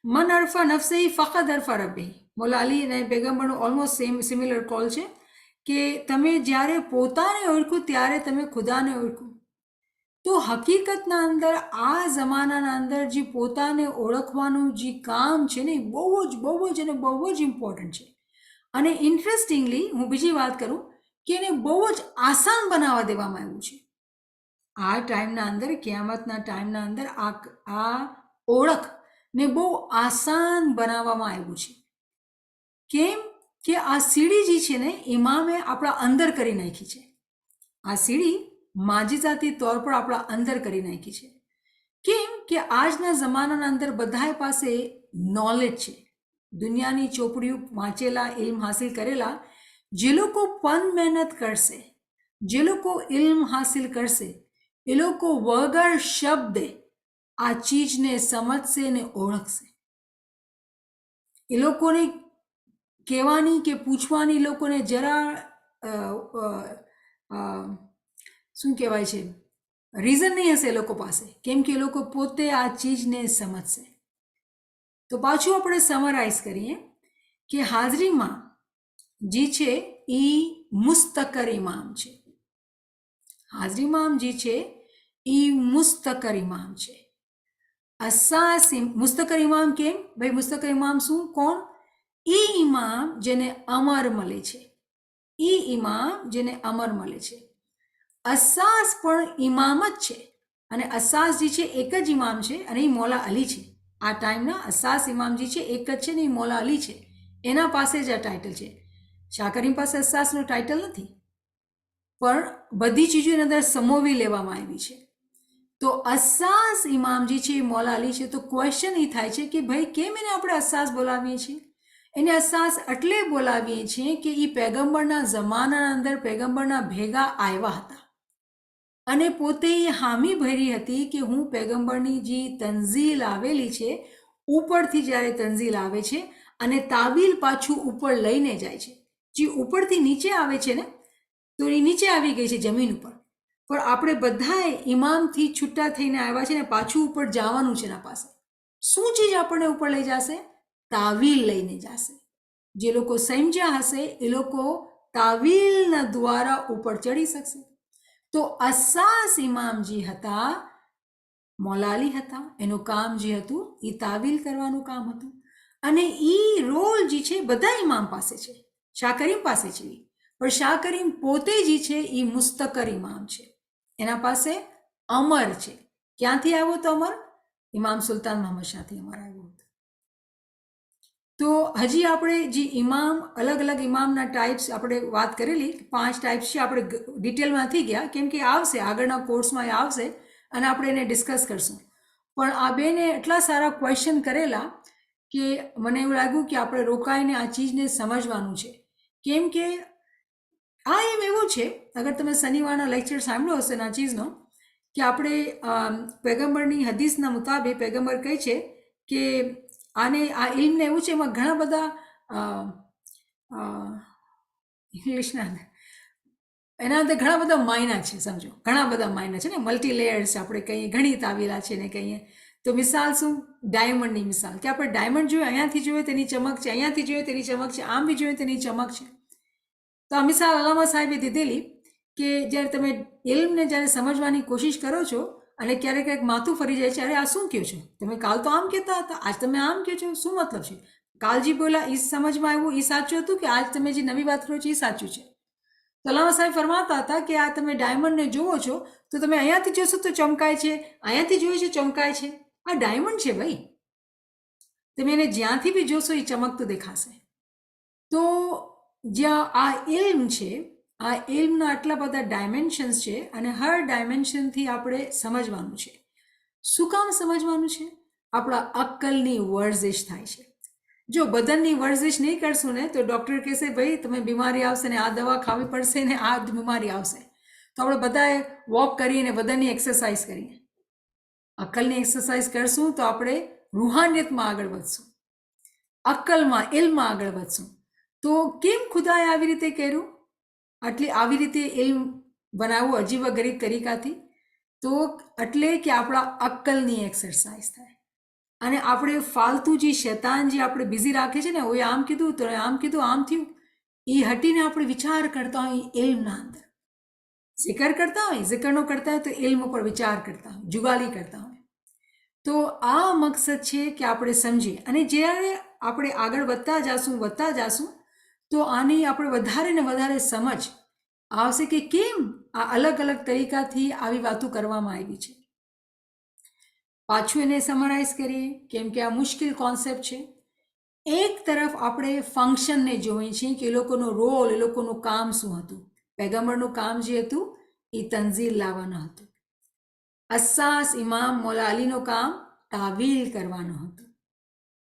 મન અરફા નફસે ફકદ અરફા રબ્બી. મોલા અલી અને પેગમ્બરનો ઓલમોસ્ટ સિમિલર કોલ છે કે તમે જ્યારે પોતાને ઓળખો ત્યારે તમે ખુદાને ઓળખો. તો હકીકતના અંદર આ જમાનાના અંદર જે પોતાને ઓળખવાનું જે કામ છે ને, એ બહુ જ અને બહુ જ ઇમ્પોર્ટન્ટ છે. અને ઇન્ટરેસ્ટિંગલી હું બીજી વાત કરું કે એને બહુ જ આસાન બનાવવા દેવામાં આવ્યું છે. આ ટાઈમના અંદર, કિયામતના ટાઈમના અંદર આ ઓળખને બહુ આસાન બનાવવામાં આવ્યું છે. કેમ કે આ સીડી જે છે ને, ઇમામે આપણા અંદર કરી નાખી છે. આ સીડી માજીજાતી તौर પર આપણા અંદર કરી નાખી છે. કેમ કે આજના જમાનાના અંદર બધા પાસે નોલેજ છે, દુનિયાની ચોપડીઓ વાંચેલા, ઇલ્મ હાસિલ કરેલા. જે લોકો પણ મહેનત કરશે, જે લોકો ઇલ્મ હાસિલ કરશે, એ લોકો વગર શબ્દે આ ચીજને સમજશે ને ઓળખશે. એ લોકોને કહેવાની કે પૂછવાની લોકોને જરા શું કહેવાય છે, રીઝન નહીં હશે એ લોકો પાસે. કેમ કે એ લોકો પોતે આ ચીજને સમજશે. તો પાછું આપણે સમરાઇઝ કરીએ કે હાજરીમાં જે છે એ મુસ્તકર ઇમામ છે. હાજરી ઇમામ જે છે એ મુસ્તકર ઇમામ છે. અસાસ મુસ્તકર ઇમામ કેમ ભાઈ? મુસ્તકર ઇમામ શું, કોણ? એ ઇમામ જેને અમર મળે છે, એ ઇમામ જેને અમર મળે છે. અસાસ પણ ઇમામ જ છે, અને અસાસ જે છે એક જ ઇમામ છે, અને એ મૌલા અલી છે. આ ટાઈમના અસાસ ઇમામ જે છે એક જ છે ને, એ મૌલા અલી છે. એના પાસે જ આ ટાઇટલ છે. શાહ કરીમ પાસે અસાસનું ટાઇટલ નથી, પણ બધી ચીજો એની અંદર સમોવી લેવામાં આવી છે. તો અસાસ ઇમામ જે છે એ મૌલા અલી છે. તો ક્વેશ્ચન એ થાય છે કે ભાઈ કેમ એને આપણે અસાસ બોલાવીએ છીએ? એને અસાસ એટલે બોલાવીએ છીએ કે એ પેગમ્બરના જમાનાના અંદર પેગમ્બરના ભેગા આવ્યા હતા, અને પોતે હામી ભરી હતી કે હું પેગમ્બરની જે તંઝીલ આવેલી છે, ઉપરથી જ્યારે તંઝીલ આવે છે અને તાબીલ પાછું ઉપર લઈને જાય છે. જે ઉપરથી નીચે આવે છે ને, તો એ નીચે આવી ગઈ છે જમીન ઉપર, પણ આપણે બધાએ ઇમામથી છૂટા થઈને આવ્યા છે ને, પાછું ઉપર જવાનું છે એના પાસે. શું ચીજ આપણને ઉપર લઈ જશે? તાવીલ લઈને જશે. જે લોકો સમજ્યા હશે એ લોકો તાવીલના દ્વારા ઉપર ચડી શકશે. તો અસાસ ઇમામ જે હતા, મૌલા અલી હતા. એનું કામ જે હતું એ તાવીલ કરવાનું કામ હતું. અને એ રોલ જે છે બધા ઇમામ પાસે છે, શાહ કરીમ પાસે છે, પણ શાહ કરીમ પોતે જે છે એ મુસ્તકર ઇમામ છે. એના પાસે અમર છે. ક્યાંથી આવ્યો તો અમર? ઇમામ સુલતાન મોહમ્મદ શાહથી અમર આવ્યો હતો. તો હજી આપણે જે ઇમામ, અલગ અલગ ઇમામના ટાઈપ્સ આપણે વાત કરેલી, 5 ટાઈપ્સ છે. આપણે ડિટેલમાં નથી ગયા, કેમ કે આવશે આગળના કોર્સમાં, એ આવશે અને આપણે એને ડિસ્કસ કરશું. પણ આ બેને એટલા સારા ક્વેશ્ચન કરેલા કે મને એવું લાગ્યું કે આપણે રોકાઈને આ ચીજને સમજવાનું છે. કેમ કે આ એમ એવું છે, અગર તમે શનિવારના લેક્ચર સાંભળ્યો હશે આ ચીજનો, કે આપણે પેગમ્બરની હદીસના મુતાબિક પેગમ્બર કહે છે કે આને, આ ઇલ્મને એવું છે, એમાં ઘણા બધા ઇંગ્લિશના એના અંદર ઘણા બધા માયના છે. સમજો, ઘણા બધા માયના છે ને, મલ્ટી લેયર્સ આપણે કહીએ, ઘણી તાવીલા છે ને કહીએ. તો મિસાલ શું? ડાયમંડની મિસાલ, કે આપણે ડાયમંડ જોઈએ, અહીંયાથી જોઈએ તેની ચમક છે, અહીંયાથી જોઈએ તેની ચમક છે, આમ બી જોઈએ તેની ચમક છે. તો આ મિસાલ અલામા સાહેબે દીધેલી કે જ્યારે તમે ઇલ્મને જ્યારે સમજવાની કોશિશ કરો છો અને ક્યારેક ક્યારેક માથું ફરી જાય છે, અરે આ શું કહો છો તમે? કાલ તો આમ કહેતા હતા, આજ તમે આમ કહો છો, શું મતલબ છે? કાલજી બોલા એ સમજમાં આવ્યું, એ સાચું હતું, કે આજ તમે જે નવી વાત કરો છો એ સાચું છે? તો અલામા સાહેબ ફરમાતા હતા કે આ તમે ડાયમંડને જુઓ છો તો તમે અહીંયાથી જોશો તો ચમકાય છે, અહીંયાથી જોઈએ છે ચમકાય છે. આ ડાયમંડ છે ભાઈ, તમે એને જ્યાંથી બી જોશો એ ચમકતું દેખાશે. તો જ્યાં આ ઇલ્મ છે, આ ઇલ્મના આટલા બધા ડાયમેન્શન્સ છે, અને હર ડાયમેન્શનથી આપણે સમજવાનું છે. શું કામ સમજવાનું છે? આપણા અક્કલની વર્ઝિશ થાય છે. જો બદનની વર્જિશ નહીં કરશું ને તો ડૉક્ટર કહેશે ભાઈ તમે બીમારી આવશે ને આ દવા ખાવી પડશે ને આ બીમારી આવશે. તો આપણે બધાએ વોક કરીએ ને બદનની એક્સરસાઇઝ કરીએ, અક્કલની એક્સરસાઇઝ કરશું તો આપણે રૂહાનિયતમાં આગળ વધશું, અક્કલમાં ઇલ્મમાં આગળ વધશું. તો કેમ ખુદાએ આવી રીતે કર્યું, આવી રીતે ઇલ્મ બનાવવું અજીબ ગરીબ તરીકાથી? તો એટલે કે આપણા અક્કલની એક્સરસાઇઝ થાય અને આપણે ફાલતુ જે શૈતાન જે આપણે બિઝી રાખે છે ને, ઓએ આમ કીધું તો આમ કીધું આમ થયું, એ હટીને આપણે વિચાર કરતા હોય ઇલ્મના અંદર, જિકર કરતા હોય, જિકરનો કરતા હોય તો ઇલ્મ ઉપર વિચાર કરતા હોય, જુગાલી કરતા હોય. તો આ મકસદ છે કે આપણે સમજીએ, અને જ્યારે આપણે આગળ વધતા જાશું તો આની આપણે વધારે ને વધારે સમજ આવશે કે કેમ આ અલગ અલગ તરીકાથી આવી વાતો કરવામાં આવી છે. પાછું એને સમરાઇઝ કરીએ કેમ કે આ મુશ્કેલ કોન્સેપ્ટ છે. એક તરફ આપણે ફંક્શનને જોઈએ છીએ કે એ લોકોનો રોલ, એ લોકોનું કામ શું હતું. પૈગંબરનું કામ જે હતું એ તંઝીલ લાવવાનું હતું. અસ્સાસ ઇમામ મૌલા અલીનું કામ તાવીલ કરવાનું હતું,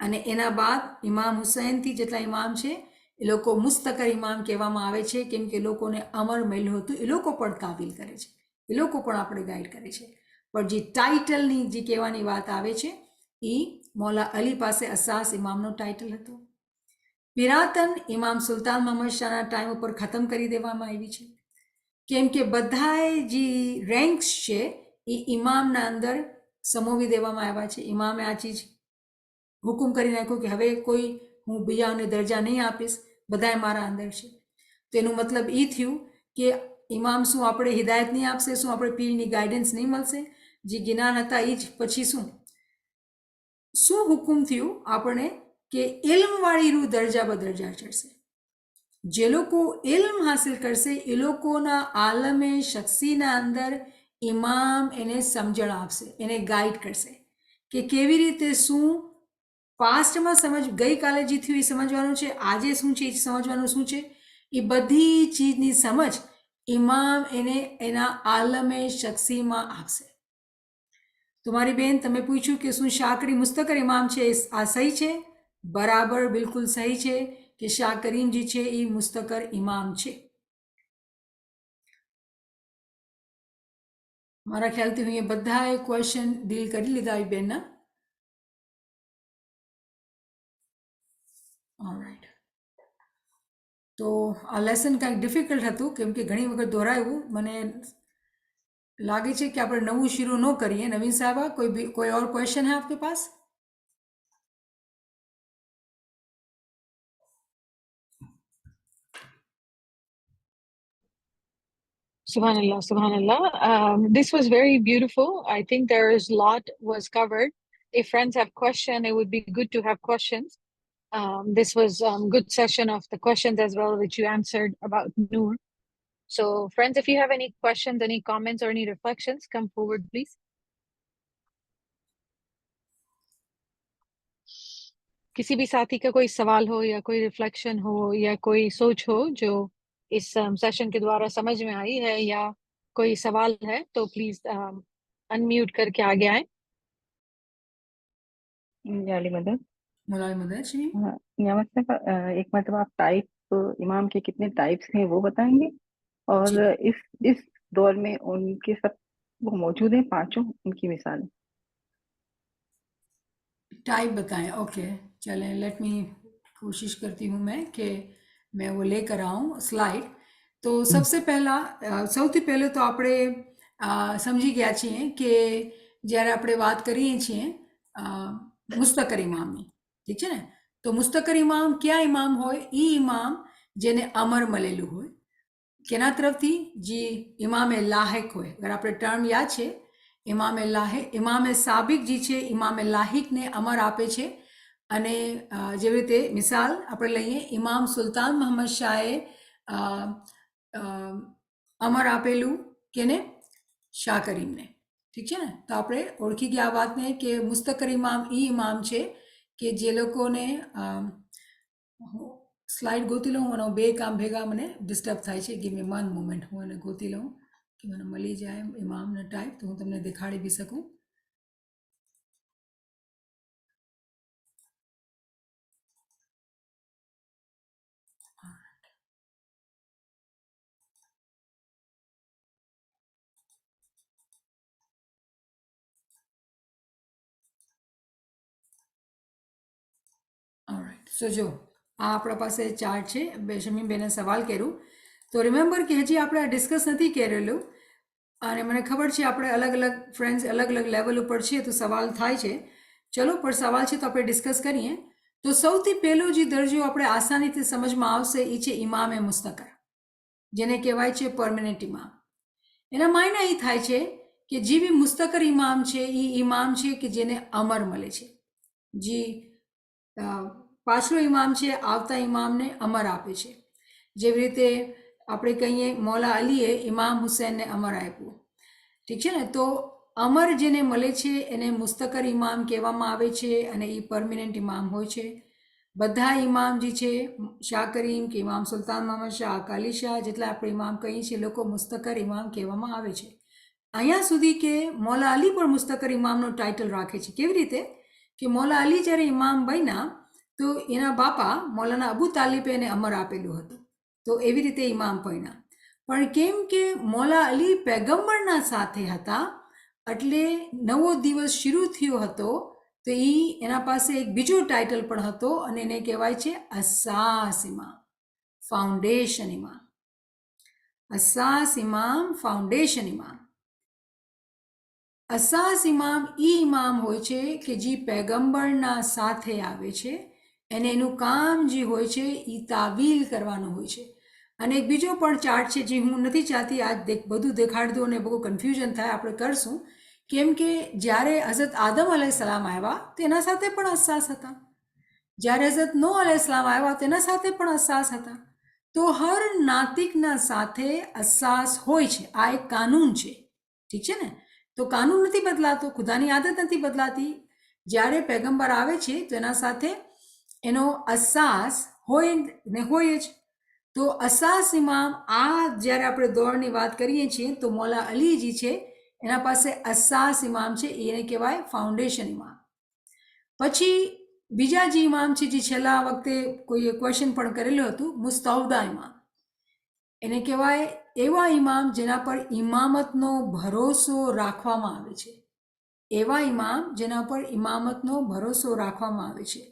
અને એના બાદ ઇમામ હુસૈનથી જેટલા ઇમામ છે એ લોકો મુસ્તકર ઇમામ કહેવામાં આવે છે કેમ કે એ લોકોને અમર મળ્યું હતું, એ લોકો પણ તાવીલ કરે છે, એ લોકો પણ આપણે ગાઈડ કરે છે. પણ જે ટાઇટલની જે કહેવાની વાત આવે છે એ મૌલા અલી પાસે અસાસ ઇમામનો ટાઇટલ હતો. પિરાતન ઇમામ સુલતાન મહમદ શાહના ટાઈમ ઉપર ખતમ કરી દેવામાં આવી છે કેમ કે બધાએ જે રેન્ક્સ છે એ ઇમામના અંદર સમોવી દેવામાં આવ્યા છે. ઇમામે આ ચીજ હુકુમ કરી નાખ્યો કે હવે કોઈ હું બીજાને દરજ્જા નહીં આપીશ, બધાએ મારા અંદર છે. તો એનું મતલબ એ થયું કે ઇમામ શું આપણે હિદાયત નહીં આપશે, શું આપણે પીરની ગાઈડન્સ નહીં મળશે, જે જ્ઞાન હતા એ જ પછી શું હુકુમ થયું આપણે કે ઇલ્મવાળી રૂહ દરજા બદરજા ચડશે. જે લોકો ઇલ્મ હાસિલ કરશે એ લોકોના આલમે શખ્સીના અંદર ઇમામ એને સમજણ આપશે, એને ગાઈડ કરશે કે કેવી રીતે શું પાસ્ટમાં ગઈકાલે જે થયું એ સમજવાનું છે, આજે શું છે એ સમજવાનું શું છે, એ બધી ચીજની સમજ ઇમામ એને એના આલમે શખ્સીમાં આપશે. તો મારી બેન તમે પૂછ્યું કે શું શાકરી મુસ્તકર ઇમામ છે, આ સહી છે? બરાબર, બિલકુલ સહી છે કે શાહ કરીમ જે છે એ મુસ્તકર ઇમામ છે. મારા ખ્યાલથી હું એ બધાએ ક્વેશ્ચન ડીલ કરી લીધા એ બેનના. ઓલરાઈટ, તો આ લેસન કાંઈક ડિફિકલ્ટ હતું કેમ કે ઘણી વખત દોહરાયું. મને લાગે છે કે આપણે નવું શરૂ ન કરીએ. નવીન સાહેબા कोई और क्वेश्चन है आपके पास? Subhanallah, Subhanallah. This was very beautiful. I think there is a lot was covered. If friends have questions, it would be good to have questions. This was good session of the questions as well, which you answered about Noor. So, friends, if you have any questions, any comments, or any reflections, come forward, please. किसी भी साथी का कोई सवाल हो या कोई reflection हो या कोई सोच हो जो इस सेशन के द्वारा समझ में आई है या कोई सवाल है तो प्लीज अनम्यूट करके आगे आए. जाली मदद मुलायम मदद जी, हाँ, यहाँ मतलब एक मतलब आप टाइप इमाम के कितने टाइप्स हैं वो बताएंगे, और जी इस दौर में उनके सब वो मौजूद हैं पांचों, उनकी मिसालें. टाइप बताएं. ओके चलें, लेट मी कोशिश करती हूँ मैं कि मैं वो लेकर आऊँ स्लाइड. તો સૌથી પહેલું તો આપણે સમજી ગયા છીએ કે જ્યારે આપણે વાત કરીએ છીએ મુસ્તકર ઇમામની, ઠીક છે ને, તો મુસ્તકર ઇમામ ક્યાં ઇમામ હોય? એ ઇમામ જેને અમર મળેલું હોય, કેના તરફથી? જે ઇમામે લાહિક હોય. અગર આપણે ટર્મ યાદ છે, ઇમામે લાહિક, ઇમામે સાબિક જે છે ઇમામે લાહિકને અમર આપે છે. અને જેવી રીતે મિસાલ આપણે લઈએ, ઇમામ સુલતાન મહમદ શાહે અમર આપેલું કેને? શાહ કરીમને, ઠીક છે ને. તો આપણે ઓળખી ગયા આ વાતને કે મુસ્તકર ઇમામ એ ઇમામ છે કે જે લોકોને સ્લાઇડ ગોતી લઉં અને બે કામ ભેગા મને ડિસ્ટર્બ થાય છે. ગીવ મી 1 મોમેન્ટ, હું એને ગોતી લઉં કે મને મળી જાય ઇમામના ટાઈપ તો હું તમને દેખાડી બી શકું. સો જો આ આપણા પાસે ચાર્ટ છે. શમીમબેને સવાલ કર્યું તો રિમેમ્બર કે હજી આપણે આ ડિસ્કસ નથી કરેલું અને મને ખબર છે આપણે અલગ અલગ ફ્રેન્ડ્સ અલગ અલગ લેવલ ઉપર છીએ તો સવાલ થાય છે. ચલો પણ સવાલ છે તો આપણે ડિસ્કસ કરીએ. તો સૌથી પહેલો જે દરજ્જો આપણે આસાનીથી સમજમાં આવશે એ છે ઇમામે મુસ્તકર, જેને કહેવાય છે પરમનન્ટ ઇમામ. એના માયના એ થાય છે કે જે બી મુસ્તકર ઇમામ છે એ ઇમામ છે કે જેને અમર મળે છે. જે પાછલો ઇમામ છે આવતા ઇમામને અમર આપે છે. જેવી રીતે આપણે કહીએ મૌલા અલીએ ઇમામ હુસૈનને અમર આપ્યું, ઠીક છે ને. તો અમર જેને મળે છે એને મુસ્તકર ઇમામ કહેવામાં આવે છે અને એ પરમનન્ટ ઇમામ હોય છે. બધા ઇમામ જે છે શાહ કરીમ કે ઇમામ સુલતાન મોહમ્મદ શાહ, અકાલી શાહ, જેટલા આપણે ઇમામ કહીએ છીએ લોકો મુસ્તકર ઇમામ કહેવામાં આવે છે. અહીંયા સુધી કે મૌલા અલી પણ મુસ્તકર ઇમામનો ટાઇટલ રાખે છે. કેવી રીતે કે મૌલા અલી જ્યારે ઇમામ બન્યા તો એના બાપા મૌલાના અબુ તાલિબે એને અમર આપેલું હતું, તો એવી રીતે ઇમામ બન્યા. પણ કેમ કે મૌલા અલી પૈગંબરના સાથે હતા એટલે નવો દિવસ શરૂ થયો હતો તો એના પાસે એક બીજો ટાઇટલ પણ હતો અને એને કહેવાય છે અસાસ ઇમામ, ફાઉન્ડેશન ઇમામ. અસાસ ઇમામ, ફાઉન્ડેશન ઇમામ. અસાસ ઇમામ એ ઇમામ હોય છે કે જે પૈગંબરના સાથે આવે છે અને એનું કામ જે હોય છે એ તાવીલ કરવાનું હોય છે. અને એક બીજો પણ ચાર્ટ છે જે હું નથી ચાહતી આજ બધું દેખાડી દઉં અને બહુ કન્ફ્યુઝન થાય, આપણે કરશું. કેમ કે જ્યારે હઝરત આદમ અલૈહિસ્સલામ આવ્યા તેના સાથે પણ અસાસ હતા, જ્યારે હઝરત નૂહ અલૈહિસ્સલામ આવ્યા તેના સાથે પણ અસાસ હતા. તો હર નાતિકના સાથે અસાસ હોય છે. આ એક કાનૂન છે, ઠીક છે ને. તો કાનૂન નથી બદલાતો, ખુદાની આદત નથી બદલાતી. જ્યારે પૈગંબર આવે છે તો એના સાથે એનો અસાસ હોય ને હોય જ. તો અસાસ ઇમામ આ જ્યારે આપણે દોરની વાત કરીએ છીએ તો મૌલા અલીજી છે એના પાસે અસાસ ઇમામ છે, એને કહેવાય ફાઉન્ડેશન ઇમામ. પછી બીજા જે ઇમામ છે જે છેલ્લા વખતે કોઈએ ક્વેશ્ચન પણ કરેલું હતું, મુસ્તૌદા ઇમામ. એને કહેવાય એવા ઇમામ જેના પર ઇમામતનો ભરોસો રાખવામાં આવે છે. એવા ઇમામ જેના પર ઇમામતનો ભરોસો રાખવામાં આવે છે.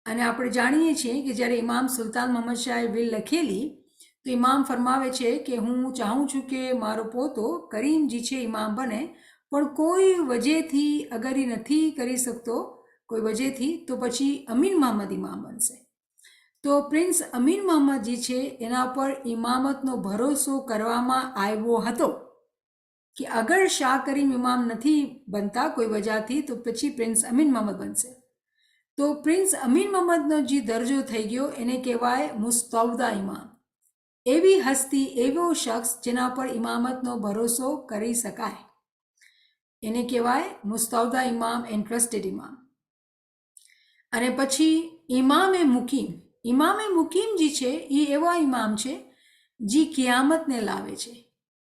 અને આપણે જાણીએ છીએ કે જ્યારે ઇમામ સુલતાન મોહમ્મદ શાહે વિલ લખેલી તો ઇમામ ફરમાવે છે કે હું ચાહું છું કે મારો પોતો કરીમજી છે ઇમામ બને, પણ કોઈ વજહથી અગર એ નથી કરી શકતો કોઈ વજહથી તો પછી અમીન મહમ્મદ ઇમામ બનશે. તો પ્રિન્સ અમીન મહમ્મદ જે છે એના પર ઇમામતનો ભરોસો કરવામાં આવ્યો હતો કે અગર શાહ કરીમ ઇમામ નથી બનતા કોઈ વજહથી તો પછી પ્રિન્સ અમીન મહમ્મદ બનશે. તો પ્રિન્સ અમીન મહમ્મદનો જે દરજ્જો થઈ ગયો એને કહેવાય મુસ્તૌદા ઇમામ. એવી હસ્તી, એવો શખ્સ જેના પર ઇમામતનો ભરોસો કરી શકાય એને કહેવાય મુસ્તૌદા ઇમામ, એન્ટ્રસ્ટેડ ઇમામ. અને પછી ઇમામે મુકીમ. ઇમામે મુકીમ જે છે એ એવા ઇમામ છે જે કિયામતને લાવે છે.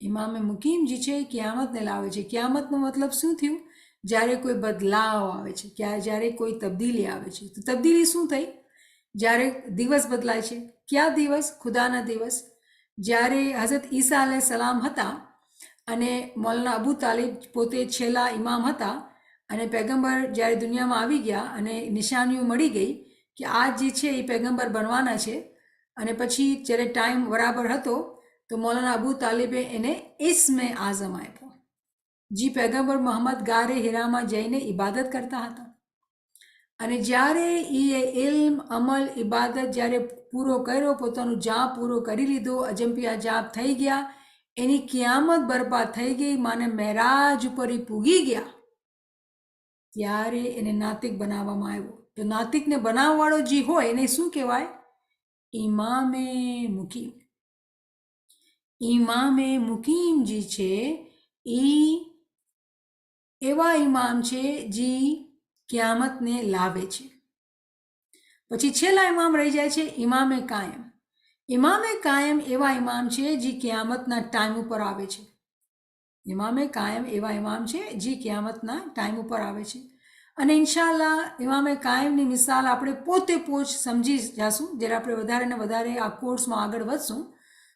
ઇમામે મુકીમ જે છે એ કિયામતને લાવે છે. કિયામતનો મતલબ શું થયું? જ્યારે કોઈ બદલાવ આવે છે, જ્યારે કોઈ તબદીલી આવે છે. તો તબદીલી શું થઈ? જ્યારે દિવસ બદલાય છે. કયા દિવસ? ખુદાના દિવસ. જ્યારે હઝરત ઈસા અલૈહિસ્સલામ હતા અને મૌલાના અબુ તાલિબ પોતે છેલ્લા ઇમામ હતા અને પૈગંબર જ્યારે દુનિયામાં આવી ગયા અને નિશાનીઓ મળી ગઈ કે આ જે છે એ પૈગંબર બનવાના છે, અને પછી જ્યારે ટાઈમ બરાબર હતો તો મૌલાના અબુ તાલિબે એને ઇસ્મે આઝમ આપ્યો. જે પૈગંબર મોહમ્મદ ગારે હિરામાં જઈને ઇબાદત કરતા હતા અને જ્યારે એ ઇલ્મ, અમલ, ઇબાદત જ્યારે પૂરો કર્યો, પોતાનું જાપ પૂરો કરી લીધો, અજંપિયા જાપ થઈ ગયા, એની કિયામત બરબાદ થઈ ગઈ, માને મેરાજ ઉપર એ પૂગી ગયા, ત્યારે એને નાતિક બનાવવામાં આવ્યો. તો નાતિકને બનાવવાળો જે હોય એને શું કહેવાય? ઇમામે મુકીમ. ઇમામે મુકીમ જે છે એ એવા ઇમામ છે જે કિયામતને લાવે છે. પછી છેલ્લા ઇમામ રહી જાય છે ઇમામે કાયમ. ઇમામે કાયમ એવા ઇમામ છે જે કિયામતના ટાઈમ ઉપર આવે છે. ઇમામે કાયમ એવા ઇમામ છે જે કિયામતના ટાઈમ ઉપર આવે છે. અને ઇન્શાઅલ્લાહ ઇમામે કાયમની મિસાલ આપણે પોતે સમજી જશું. જ્યારે આપણે વધારે ને વધારે આ કોર્સમાં આગળ વધશું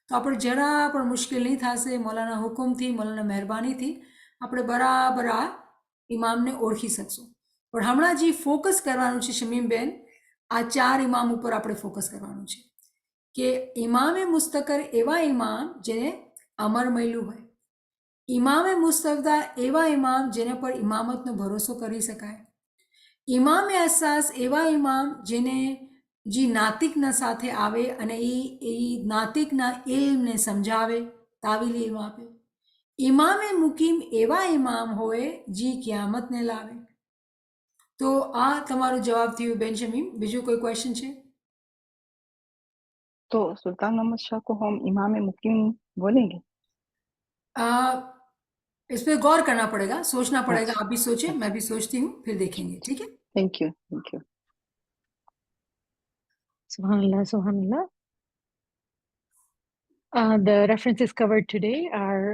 તો આપણે જરા પણ મુશ્કેલ નહીં થશે. મૌલાના હુકમથી, મૌલાના મહેરબાનીથી આપણે બરાબર આ ઇમામને ઓળખી શકશું. પણ હમણાં જે ફોકસ કરવાનું છે શમીમબેન, આ 4 ઇમામ ઉપર આપણે ફોકસ કરવાનું છે કે ઇમામે મુસ્તકર એવા ઇમામ જેને અમર મળ્યું હોય, ઇમામે મુસ્તફદા એવા ઇમામ જેને પર ઇમામતનો ભરોસો કરી શકાય, ઇમામે અસાસ એવા ઇમામ જેને જે નાતિકના સાથે આવે અને એ નાતિકના ઇલ્મને સમજાવે, તાવીલ ઇલ્મ આપે, ઇમામે મુકીમ એવા ઇમામ હોય જે ક્યામતને લાવે. તો આ તમારો જવાબ થયો બેન શમીમ. બીજું કોઈ ક્વેશ્ચન છે? तो सुल्तान मोहम्मद शाह को हम इमाम मुकीम बोलेंगे? इस पर गौर करना पड़ेगा, सोचना पड़ेगा. अच्छा, आप भी सोचें, अच्छा. मैं भी सोचती हूँ, फिर देखेंगे. ठीक है? Thank you, thank you. Subhanallah, Subhanallah. The references covered today are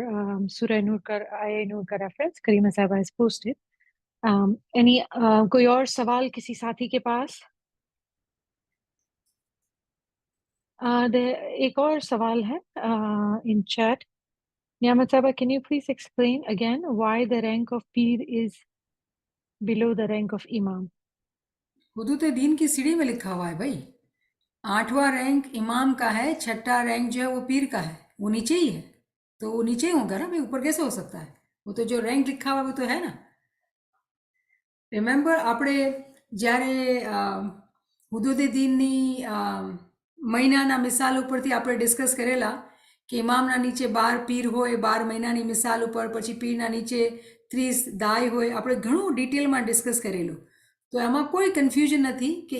Surah Nur ka Ayah Nur ka reference Karima Sahaba has posted. Any कोई और सवाल किसी साथी के पास? एक और सवाल है in chat. Niamat Sahaba, can you please explain again why the rank of Peer is below the rank of Imam? हुदूद दीन की सीढ़ी में लिखा हुआ है भाई, 8वां रैंक इमाम का है, 6ठा रैंक जो है वो पीर का है, वो नीचे ही है. तो वो नीचे ही होगा ना भाई, ऊपर कैसे हो सकता है? वो तो जो रैंक लिखा हुआ है वो तो है ना. રિમેમ્બર આપણે જ્યારે હુદૂદ દીનની મહિનાના મિસાલ ઉપરથી આપણે ડિસ્કસ કરેલા કે ઇમામના નીચે 12 પીર હોય, 12 મહિનાની મિસાલ ઉપર, પછી પીરના નીચે 30 દાય હોય. આપણે ઘણું ડિટેલમાં ડિસ્કસ કરેલું. તો એમાં કોઈ કન્ફ્યુઝન નથી કે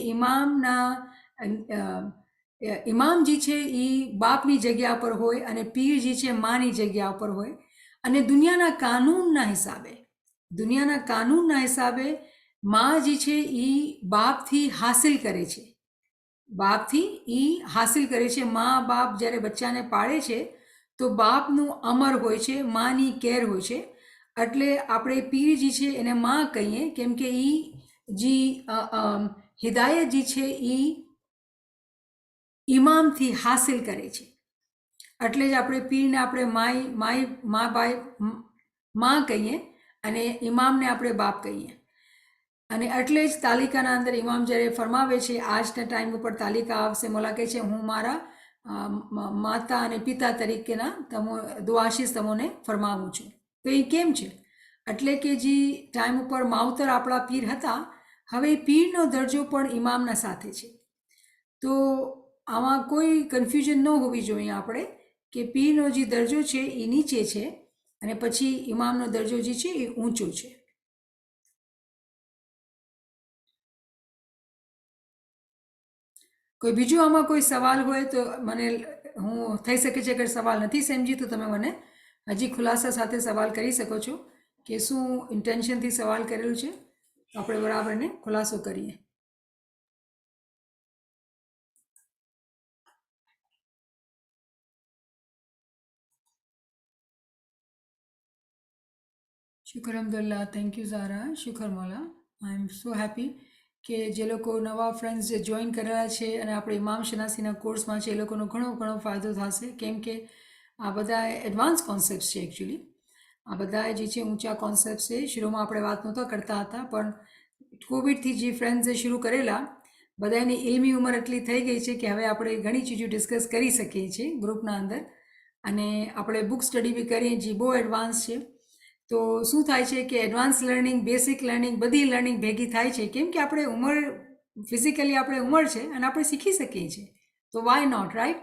ઇમામ જે છે એ બાપની જગ્યા પર હોય અને પીર જે છે માની જગ્યા પર હોય. અને દુનિયાના કાનૂનના હિસાબે માં જે છે એ બાપથી હાસિલ કરે છે, મા બાપ જ્યારે બચ્ચાને પાળે છે તો બાપનું અમર હોય છે, માની કેર હોય છે. એટલે આપણે પીર જે છે એને માં કહીએ, કેમ કે એ જે હિદાયત જે છે એ ઇમામથી હાસિલ કરે છે. એટલે જ આપણે પીરને આપણે માં કહીએ અને ઇમામને આપણે બાપ કહીએ. અને એટલે જ તાલિકાના અંદર ઇમામ જ્યારે ફરમાવે છે, આજના ટાઈમ ઉપર તાલિકા આવશે, મોલા કહે છે હું મારા માતા અને પિતા તરીકેના દુઆશીષ તમોને ફરમાવું છું. તો એ કેમ છે? એટલે કે જે ટાઈમ ઉપર માવતર આપણા પીર હતા, હવે પીરનો દરજ્જો પણ ઇમામના સાથે છે. તો આમાં કોઈ કન્ફ્યુઝન ન હોવી જોઈએ આપણે કે પીરનો જે દરજ્જો છે એ નીચે છે અને પછી ઇમામનો દરજ્જો જે છે એ ઊંચો છે. કોઈ બીજું આમાં કોઈ સવાલ હોય તો મને, હું થઈ શકે છે અગર સવાલ નથી સમજી તો તમે મને હજી ખુલાસા સાથે સવાલ કરી શકો છો કે શું ઇન્ટેન્શનથી સવાલ કરેલું છે, તો આપણે બરાબર એને ખુલાસો કરીએ. શુક્ર અલ્હમ્દુલિલ્લાહ. થેન્ક યુ ઝારા, શુક્ર મોલા. આઈ એમ સો હેપી કે જે લોકો નવા ફ્રેન્ડ્સ જે જોઈન કરેલા છે અને આપણે ઇમામ શનાસીના કોર્સમાં છે એ લોકોનો ઘણો ફાયદો થશે, કેમ કે આ બધા એડવાન્સ કોન્સેપ્ટ છે. એકચ્યુઅલી આ બધા જે છે ઊંચા કોન્સેપ્ટ છે. શરૂમાં આપણે વાત નહોતા કરતા હતા, પણ કોવિડથી જે ફ્રેન્ડ્સે શરૂ કરેલા બધાની ઇલ્મી ઉંમર એટલી થઈ ગઈ છે કે હવે આપણે ઘણી ચીજો ડિસ્કસ કરી શકીએ છીએ ગ્રુપના અંદર. અને આપણે બુક સ્ટડી બી કરીએ જે બહુ એડવાન્સ છે. તો શું થાય છે કે એડવાન્સ લર્નિંગ, બેસિક લર્નિંગ, બધી લર્નિંગ ભેગી થાય છે, કેમ કે આપણે ઉંમર ફિઝિકલી આપણે ઉંમર છે અને આપણે શીખી શકીએ છીએ. તો વાય નોટ, રાઈટ?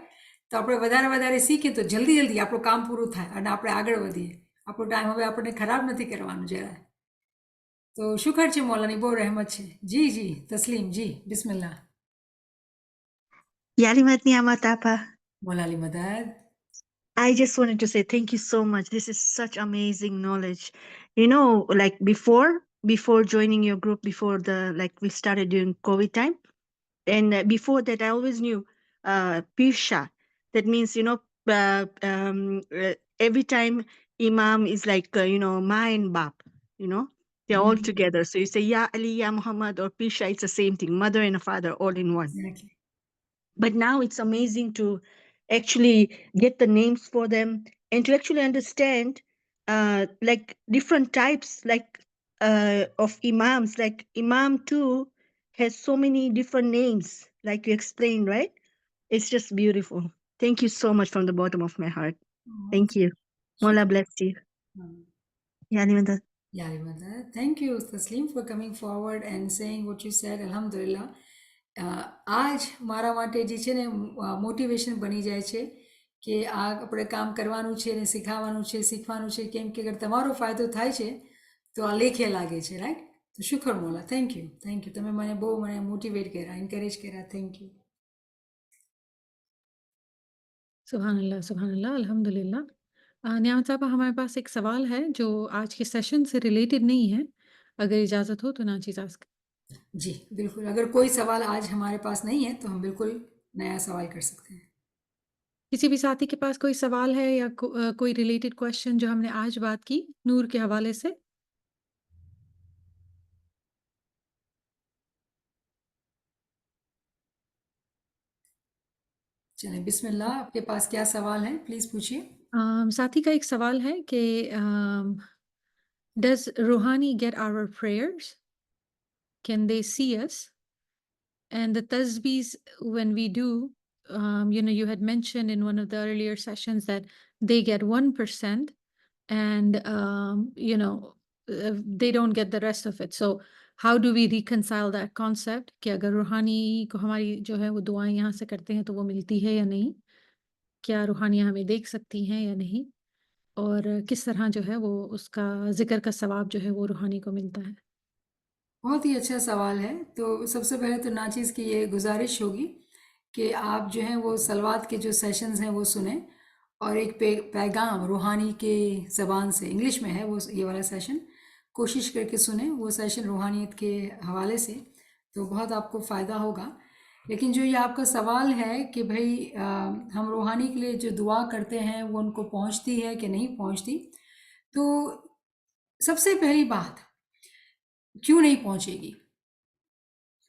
તો આપણે વધારે શીખીએ તો જલ્દી આપણું કામ પૂરું થાય અને આપણે આગળ વધીએ. આપણો ટાઈમ હવે આપણને ખરાબ નથી કરવાનું જરા. તો શુક્ર છે મૌલાની, બહુ રહેમત છે. જી જી તસ્લીમ, જી બિસ્મિલ્લાહ. Yalimat Niamat Apa. મૌલાલી મદદ. I just wanted to say thank you so much. This is such amazing knowledge. You know, like before joining your group, before we started during COVID time, and before that, I always knew Pirsha. That means, every time Imam is like, Ma and Bap, they're all together. So you say, Ya Ali, Ya Muhammad, or Pirsha, it's the same thing, mother and a father all in one. Exactly. But now it's amazing to actually get the names for them and to actually understand like different types of imams. Like Imam 2 has so many different names, like you explained, right? It's just beautiful. Thank you so much from the bottom of my heart. Thank you. Mola bless you. Yani Mother. Yeah, mother. Thank you, Taslim, for coming forward and saying what you said. Alhamdulillah. આજ મારા માટે જે છે ને motivation બની જાય છે કે આ આપણે કામ કરવાનું છે ને શીખવાનું છે કેમ કે અગર તમારો ફાયદો થાય છે તો આ લેખે લાગે છે, રાઈટ? તો શુક્ર મોલા, થેન્ક યુ તમે મને બહુ મોટિવેટ કર્યા, એન્કરેજ કર્યા, થેન્ક યુ. सुभान अल्लाह, अल्हम्दुलिल्लाह. नियामत साहबा, हमारे पास एक सवाल है जो आज के सेशन से रिलेटेड नहीं है, अगर इजाज़त हो तो नाचीज़ आस्क. जी बिल्कुल, अगर कोई सवाल आज हमारे पास नहीं है तो हम बिल्कुल नया सवाल कर सकते हैं. किसी भी साथी के पास कोई सवाल है या कोई रिलेटेड क्वेश्चन जो हमने आज बात की नूर के हवाले से? चलें, बिस्मिल्लाह. आपके पास क्या सवाल है, प्लीज़ पूछिए. साथी का एक सवाल है कि डज रूहानी get our prayers, can they see us, and the tasbees when we do, you had mentioned in one of the earlier sessions that they get 1% and they don't get the rest of it. So how do we reconcile that concept कि अगर रूहानी को हमारी जो है वो दुआएं यहाँ से करते हैं तो वो मिलती है या नहीं, क्या रूहानियाँ हमें देख सकती हैं या नहीं, और किस तरह जो है वो उसका जिक्र का सवाब जो है वो रूहानी को मिलता है? बहुत ही अच्छा सवाल है. तो सबसे पहले तो नाचीज़ की ये गुजारिश होगी कि आप जो हैं वो सलवात के जो सेशंस हैं वो सुने और एक पैगाम रूहानी के ज़बान से, इंग्लिश में है वो ये वाला सेशन, कोशिश करके सुने वो सेशन रूहानियत के हवाले से, तो बहुत आपको फ़ायदा होगा. लेकिन जो ये आपका सवाल है कि भाई हम रूहानी के लिए जो दुआ करते हैं वो उनको पहुंचती है कि नहीं पहुंचती, तो सबसे पहली बात, क्यों नहीं पहुंचेगी?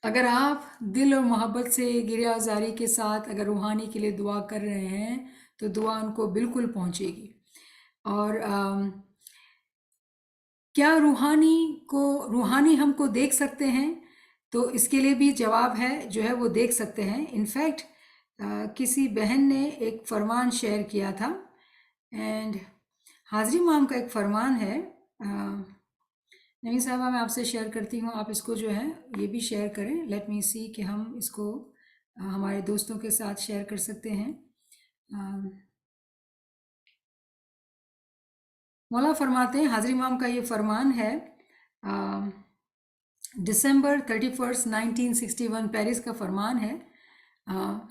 अगर आप दिल और मोहब्बत से गिरियाजारी के साथ अगर रूहानी के लिए दुआ कर रहे हैं तो दुआ उनको बिल्कुल पहुंचेगी. और क्या रूहानी हमको देख सकते हैं? तो इसके लिए भी जवाब है, जो है वो देख सकते हैं. इनफैक्ट किसी बहन ने एक फरमान शेयर किया था, एंड हाजरी माम का एक फरमान है, नवीन साहबा मैं आपसे शेयर करती हूँ, आप इसको जो है ये भी शेयर करें. लेट मी सी कि हम इसको हमारे दोस्तों के साथ शेयर कर सकते हैं. मौला फरमाते हैं, हाजरी माम का ये फरमान है, दिसंबर 31 1961 पेरिस का फरमान है.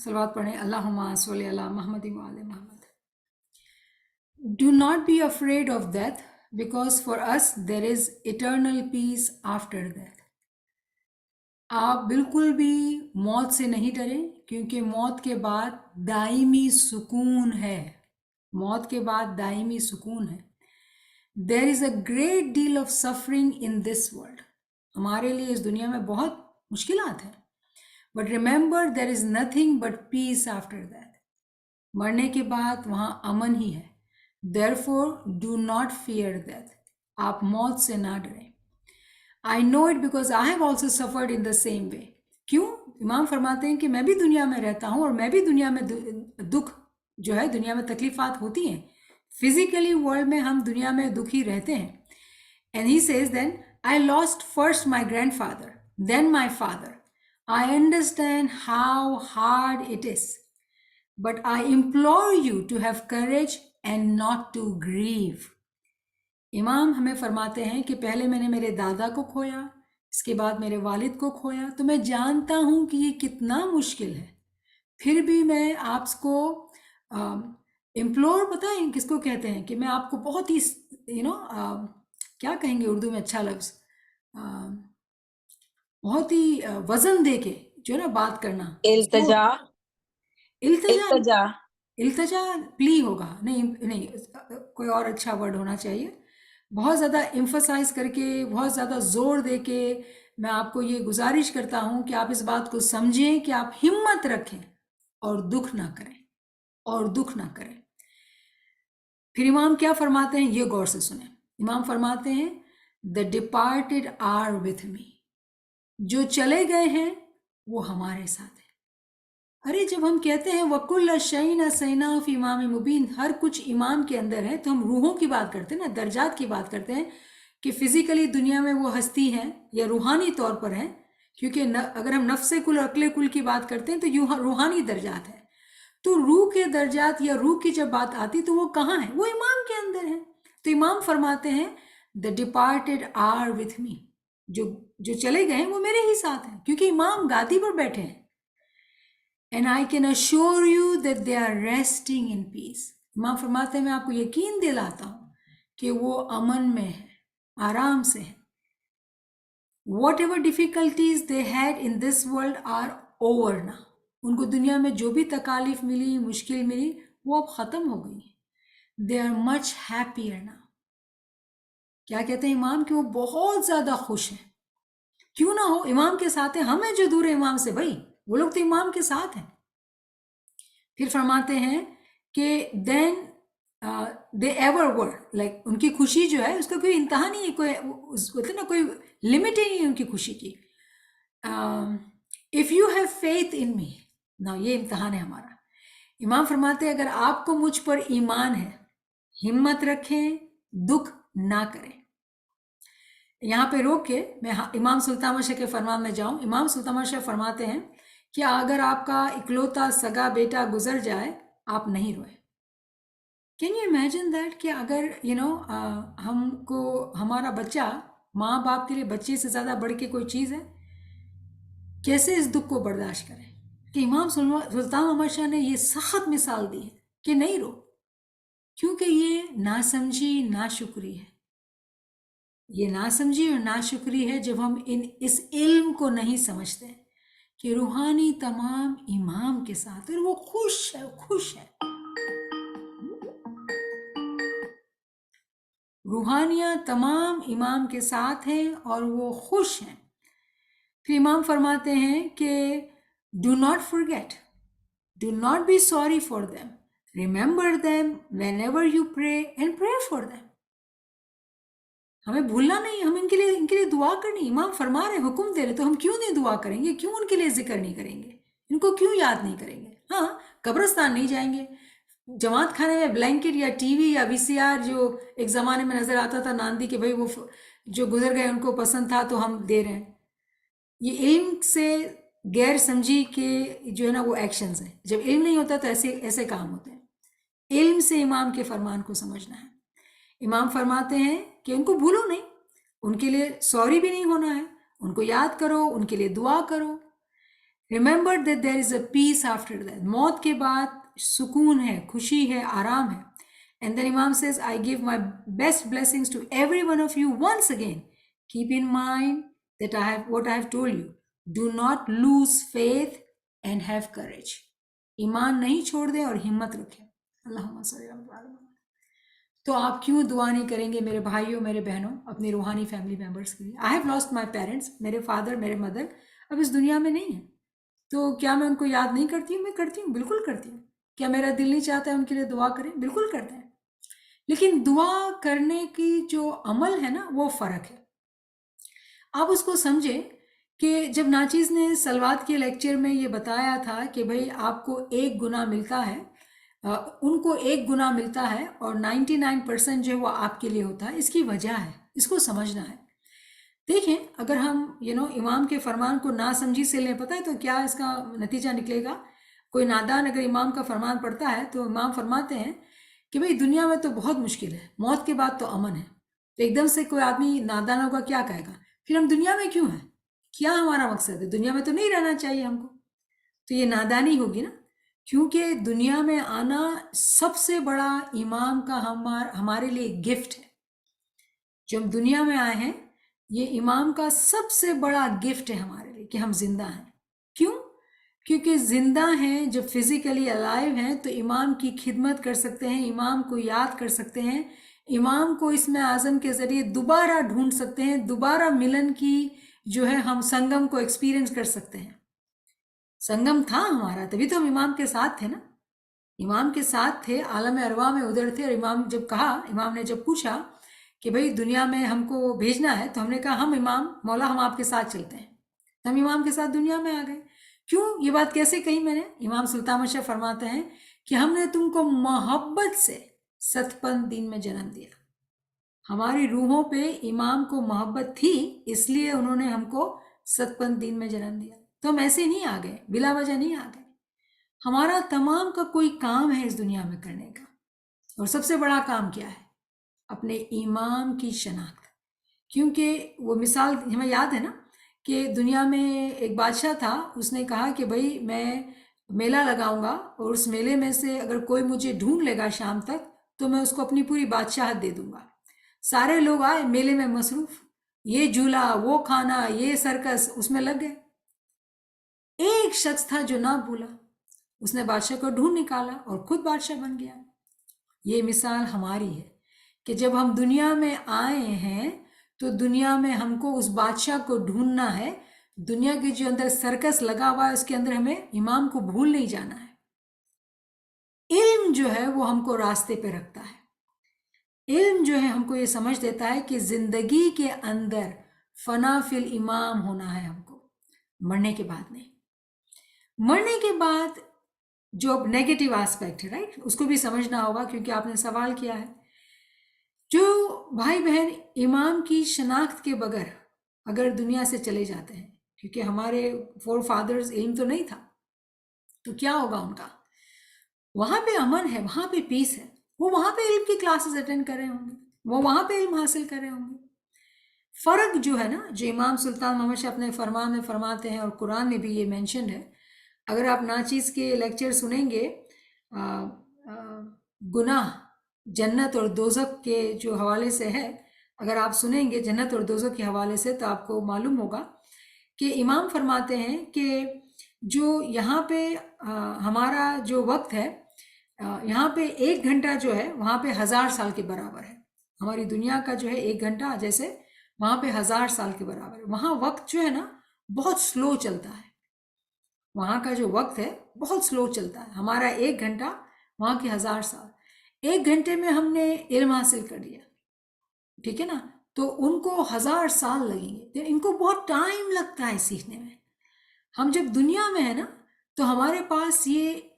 सलवात पढ़ें, अल्लाहुम्मा सल्ली अला मुहम्मद व आले Muhammad. Do not be afraid of death because for us there is eternal peace after death. आप बिल्कुल भी मौत से नहीं डरें, क्योंकि मौत के बाद दायमी सुकून है. मौत के बाद दायमी सुकून है. There is a great deal of suffering in this world. हमारे लिए इस दुनिया में बहुत मुश्किलात हैं. But remember there is nothing but peace after that. मरने के बाद वहाँ अमन ही है. Therefore, do not fear death. आप मौत से ना डरें. I know it because I have also suffered in the same way. क्यों? इमाम फरमाते हैं कि मैं भी दुनिया में रहता हूँ और मैं भी दुनिया में दुख जो है, दुनिया में तकलीफात होती हैं. फिजिकली वर्ल्ड में हम दुनिया में दुखी रहते हैं. And he says then, I lost first my grandfather, then my father. I understand how hard it is. But I implore you to have courage and not to grieve. इमाम हमें फरमाते हैं कि पहले मैंने मेरे दादा को खोया, इसके बाद मेरे वालिद को खोया, तो मैं जानता हूँ कि ये कितना मुश्किल है. फिर भी मैं आपको इम्प्लोर, पता है किसको कहते हैं, कि मैं आपको बहुत ही क्या कहेंगे उर्दू में अच्छा लफ्ज़, बहुत ही वज़न दे के जो ना बात करना. इल्तजा प्ली होगा, नहीं कोई और अच्छा वर्ड होना चाहिए. बहुत ज़्यादा एम्फसाइज करके, बहुत ज़्यादा ज़ोर दे के मैं आपको ये गुजारिश करता हूँ कि आप इस बात को समझें कि आप हिम्मत रखें और दुख ना करें. फिर इमाम क्या फरमाते हैं, ये गौर से सुने. इमाम फरमाते हैं, the departed are with me. जो चले गए हैं वो हमारे साथ है। अरे जब हम कहते हैं वकुल्ल शैइन सैना फी इमाम मुबीन, हर कुछ इमाम के अंदर है, तो हम रूहों की बात करते हैं ना, दर्जात की बात करते हैं कि फिजिकली दुनिया में वो हस्ती हैं या रूहानी तौर पर हैं, क्योंकि अगर हम नफ्से कुल और अक्ले कुल की बात करते हैं तो यूँ रूहानी दर्जात है। तो रूह के दर्जात या रूह की जब बात आती तो वो कहाँ है? वो इमाम के अंदर है। तो इमाम फरमाते हैं the departed are with me, जो चले गए हैं वो मेरे ही साथ हैं, क्योंकि इमाम गादी पर बैठे हैं। And I can assure you that they are resting in peace. इमाम फरमाते हैं मैं आपको यकीन दिलाता हूँ कि वो अमन में है, आराम से है। Whatever difficulties they had in this world are over now, उनको दुनिया में जो भी तकालीफ मिली, मुश्किल मिली, वो अब ख़त्म हो गई है। They are much happier now. क्या कहते हैं इमाम कि वो बहुत ज़्यादा खुश हैं। क्यों ना हो, इमाम के साथ है, हम हैं जो दूर है इमाम से, भाई वो लोग तो इमाम के साथ हैं। फिर फरमाते हैं कि then they ever were, like उनकी खुशी जो है उसका कोई इंतहा नहीं है, कोई बोलते ना कोई लिमिट ही नहीं है उनकी खुशी की। If you have faith in me, ना ये इम्तहान है हमारा। इमाम फरमाते हैं अगर आपको मुझ पर ईमान है, हिम्मत रखें, दुख ना करें। यहाँ पे रोक के मैं इमाम सुल्तान शाह के फरमान में जाऊँ। इमाम सुल्तान शाह फरमाते हैं कि अगर आपका इकलौता सगा बेटा गुजर जाए, आप नहीं रोए। कैन यू इमेजिन दैट कि अगर हमको हमारा बच्चा, माँ बाप के लिए बच्चे से ज़्यादा बढ़ के कोई चीज़ है, कैसे इस दुख को बर्दाश्त करें। कि इमाम सुल्तान अहमद शाह ने ये सख्त मिसाल दी है कि नहीं रो, क्योंकि ये नासमझी नाशुक्री है। ये नासमझी और नाशुक्री है जब हम इस इल्म को नहीं समझते कि रूहानी तमाम इमाम के साथ, और वो खुश है, खुश है। रूहानियाँ तमाम इमाम के साथ हैं और वो खुश हैं। फिर इमाम फरमाते हैं कि do not forget, do not be sorry for them, remember them whenever you pray and pray for them. हमें भूलना नहीं, हम इनके लिए दुआ करनी। इमाम फरमा रहे, हुक्म दे रहे, तो हम क्यों नहीं दुआ करेंगे, क्यों उनके लिए जिक्र नहीं करेंगे, इनको क्यों याद नहीं करेंगे। हाँ, कब्रिस्तान नहीं जाएंगे, जमात खाने में ब्लैंकेट या टीवी या वीसीआर जो एक ज़माने में नज़र आता था नांदी के, भाई वो जो गुजर गए उनको पसंद था तो हम दे रहे हैं। ये इल्म से गैर समझी के जो है ना वो एक्शंस हैं। जब इल्म नहीं होता तो ऐसे काम होते हैं। इल्म से इमाम के फरमान को समझना है। इमाम फरमाते हैं कि उनको भूलो नहीं, उनके लिए सॉरी भी नहीं होना है, उनको याद करो, उनके लिए दुआ करो। Remember that there is a peace after that, मौत के बाद सुकून है, खुशी है, आराम है। And then imam says I give my best blessings to every one of you once again, keep in mind that I have what I have told you, do not lose faith and have courage. ईमान नहीं छोड़ दे और हिम्मत रखें। अल्लाहुम्मा सल्ली अला मुहम्मद। तो आप क्यों दुआ नहीं करेंगे मेरे भाइयों, मेरे बहनों, अपनी रूहानी फैमिली मेम्बर्स के लिए। I have lost my parents, मेरे फादर, मेरे मदर अब इस दुनिया में नहीं है, तो क्या मैं उनको याद नहीं करती हूँ? मैं करती हूँ, बिल्कुल करती हूँ। क्या मेरा दिल नहीं चाहता है उनके लिए दुआ करें? बिल्कुल करते हैं। लेकिन दुआ करने की जो अमल है ना, वो फ़र्क है। आप उसको समझें कि जब नाचीज़ ने सलवात के लेक्चर में ये बताया था कि भाई आपको एक गुना मिलता है, उनको एक गुना मिलता है और 99% जो है वो आपके लिए होता है, इसकी वजह है, इसको समझना है। देखें, अगर हम इमाम के फरमान को नासमझी से लें, पता है तो क्या इसका नतीजा निकलेगा। कोई नादान अगर इमाम का फरमान पढ़ता है तो इमाम फरमाते हैं कि भाई दुनिया में तो बहुत मुश्किल है, मौत के बाद तो अमन है। तो एकदम से कोई आदमी नादान होगा, क्या कहेगा, फिर हम दुनिया में क्यों हैं, क्या हमारा मकसद है, दुनिया में तो नहीं रहना चाहिए हमको। तो ये नादानी होगी ना, क्योंकि दुनिया में आना सबसे बड़ा इमाम का हमारे लिए गिफ्ट है। जो हम दुनिया में आए हैं, ये इमाम का सबसे बड़ा गिफ्ट है हमारे लिए कि हम जिंदा हैं। क्यों? क्योंकि जिंदा हैं, जब फिजिकली अलाइव हैं तो इमाम की खिदमत कर सकते हैं, इमाम को याद कर सकते हैं, इमाम को इसमें आज़म के ज़रिए दोबारा ढूंढ सकते हैं, दोबारा मिलन की जो है हम संगम को एक्सपीरियंस कर सकते हैं। संगम था हमारा, तभी तो हम इमाम के साथ थे ना, इमाम के साथ थे, आलम अरवा में उधर थे। और इमाम ने जब पूछा कि भाई दुनिया में हमको भेजना है, तो हमने कहा हम इमाम मौला हम आपके साथ चलते हैं। तो हम इमाम के साथ दुनिया में आ गए। क्यों? ये बात कैसे कही मैंने? इमाम सुल्तान अहमद शाह फरमाते हैं कि हमने तुमको मोहब्बत से 57 दिन में जन्म दिया। हमारी रूहों पे इमाम को मोहब्बत थी, इसलिए उन्होंने हमको 57 दिन में जन्म दिया। तो हम ऐसे नहीं आ गए, बिला वजह नहीं आ गए। हमारा तमाम का कोई काम है इस दुनिया में करने का, और सबसे बड़ा काम क्या है? अपने इमाम की शनाख्त। क्योंकि वो मिसाल हमें याद है ना कि दुनिया में एक बादशाह था, उसने कहा कि भाई मैं मेला लगाऊंगा और उस मेले में से अगर कोई मुझे ढूंढ लेगा शाम तक तो मैं उसको अपनी पूरी बादशाहत दे दूंगा। सारे लोग आए मेले में मसरूफ, ये झूला, वो खाना, ये सर्कस, उसमें लग गए। एक शख्स था जो ना भूला, उसने बादशाह को ढूंढ निकाला और खुद बादशाह बन गया। ये मिसाल हमारी है कि जब हम दुनिया में आए हैं तो दुनिया में हमको उस बादशाह को ढूंढना है। दुनिया के जो अंदर सर्कस लगा हुआ है उसके अंदर हमें इमाम को भूल नहीं जाना है। इल्म जो है वो हमको रास्ते पे रखता है। इल्म जो है हमको ये समझ देता है कि जिंदगी के अंदर फना फिल इमाम होना है हमको, मरने के बाद नहीं। मरने के बाद जो नेगेटिव एस्पेक्ट है, राइट, उसको भी समझना होगा क्योंकि आपने सवाल किया है। जो भाई बहन इमाम की शनाख्त के बगैर अगर दुनिया से चले जाते हैं, क्योंकि हमारे फोर फादर्स इल्म तो नहीं था, तो क्या होगा उनका? वहां पे अमन है, वहां पे पीस है, वो वहां पे इल्म की क्लासेस अटेंड कर रहे होंगे, वो वहां पे इल्म हासिल कर रहे होंगे। फर्क जो है ना, जो इमाम सुल्तान मोहम्मद शाह अपने फरमान में फरमाते हैं और कुरान में भी ये मेंशन्ड है। अगर आप नाचीज़ के लेक्चर सुनेंगे गुनाह जन्नत और दोज़ख के जो हवाले से है, अगर आप सुनेंगे जन्नत और दोज़ख के हवाले से तो आपको मालूम होगा कि इमाम फरमाते हैं कि जो यहाँ पे हमारा जो वक्त है, यहाँ पे 1 घंटा जो है वहाँ पे 1000 साल के बराबर है। हमारी दुनिया का जो है 1 घंटा जैसे वहाँ पे 1000 साल के बराबर है। वहाँ वक्त जो है ना बहुत स्लो चलता है, वहाँ का जो वक्त है बहुत स्लो चलता है। हमारा 1 घंटा, वहाँ के 1000 साल। 1 घंटे में हमने इल्म हासिल कर लिया, ठीक है ना, तो उनको 1000 साल लगेंगे, तो इनको बहुत टाइम लगता है सीखने में। हम जब दुनिया में है ना तो हमारे पास ये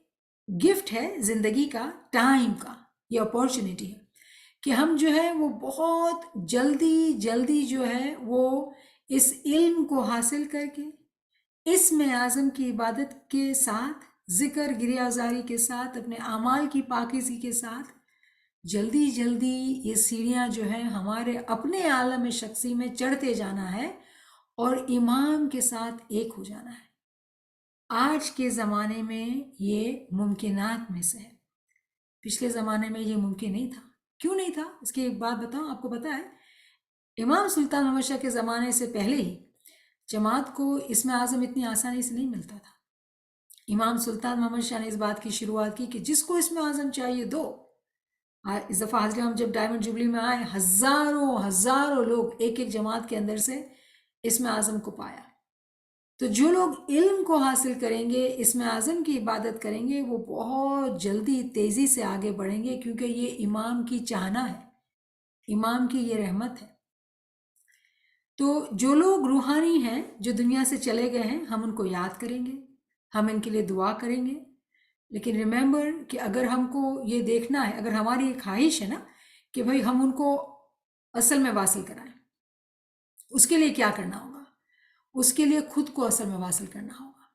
गिफ्ट है जिंदगी का, टाइम का, ये अपॉर्चुनिटी है कि हम जो है वो बहुत जल्दी जल्दी जो है वो इस इल्म को हासिल करके इसमें आज़म की इबादत के साथ, जिक्र गिरियाजारी के साथ, अपने आमाल की पाकीज़गी के साथ जल्दी जल्दी ये सीढ़ियाँ जो हैं हमारे अपने आलम शख्सी में चढ़ते जाना है और इमाम के साथ एक हो जाना है। आज के ज़माने में ये मुमकिनात में से है, पिछले ज़माने में ये मुमकिन नहीं था। क्यों नहीं था? इसकी एक बात बताऊँ आपको। पता है, इमाम सुल्तान मोहम्मद शाह के ज़माने से पहले ही जमात को इसमें आज़म इतनी आसानी से नहीं मिलता था। इमाम सुल्तान मोहम्मद शाह ने इस बात की शुरुआत की कि जिसको इसमें आज़म चाहिए दो। इस दफ़ा हाज़िर हम जब डायमंड जुबली में आए, हज़ारों हज़ारों लोग एक एक जमात के अंदर से इसमें आज़म को पाया। तो जो लोग इल्म को हासिल करेंगे, इसमें आज़म की इबादत करेंगे, वो बहुत जल्दी तेज़ी से आगे बढ़ेंगे, क्योंकि ये इमाम की चाहना है, इमाम की ये रहमत है। तो जो लोग रूहानी हैं, जो दुनिया से चले गए हैं, हम उनको याद करेंगे, हम इनके लिए दुआ करेंगे। लेकिन रिमेंबर कि अगर हमको ये देखना है, अगर हमारी एक ख्वाहिश है ना कि भाई हम उनको असल में वासिल कराएं, उसके लिए क्या करना होगा? उसके लिए खुद को असल में वासिल करना होगा।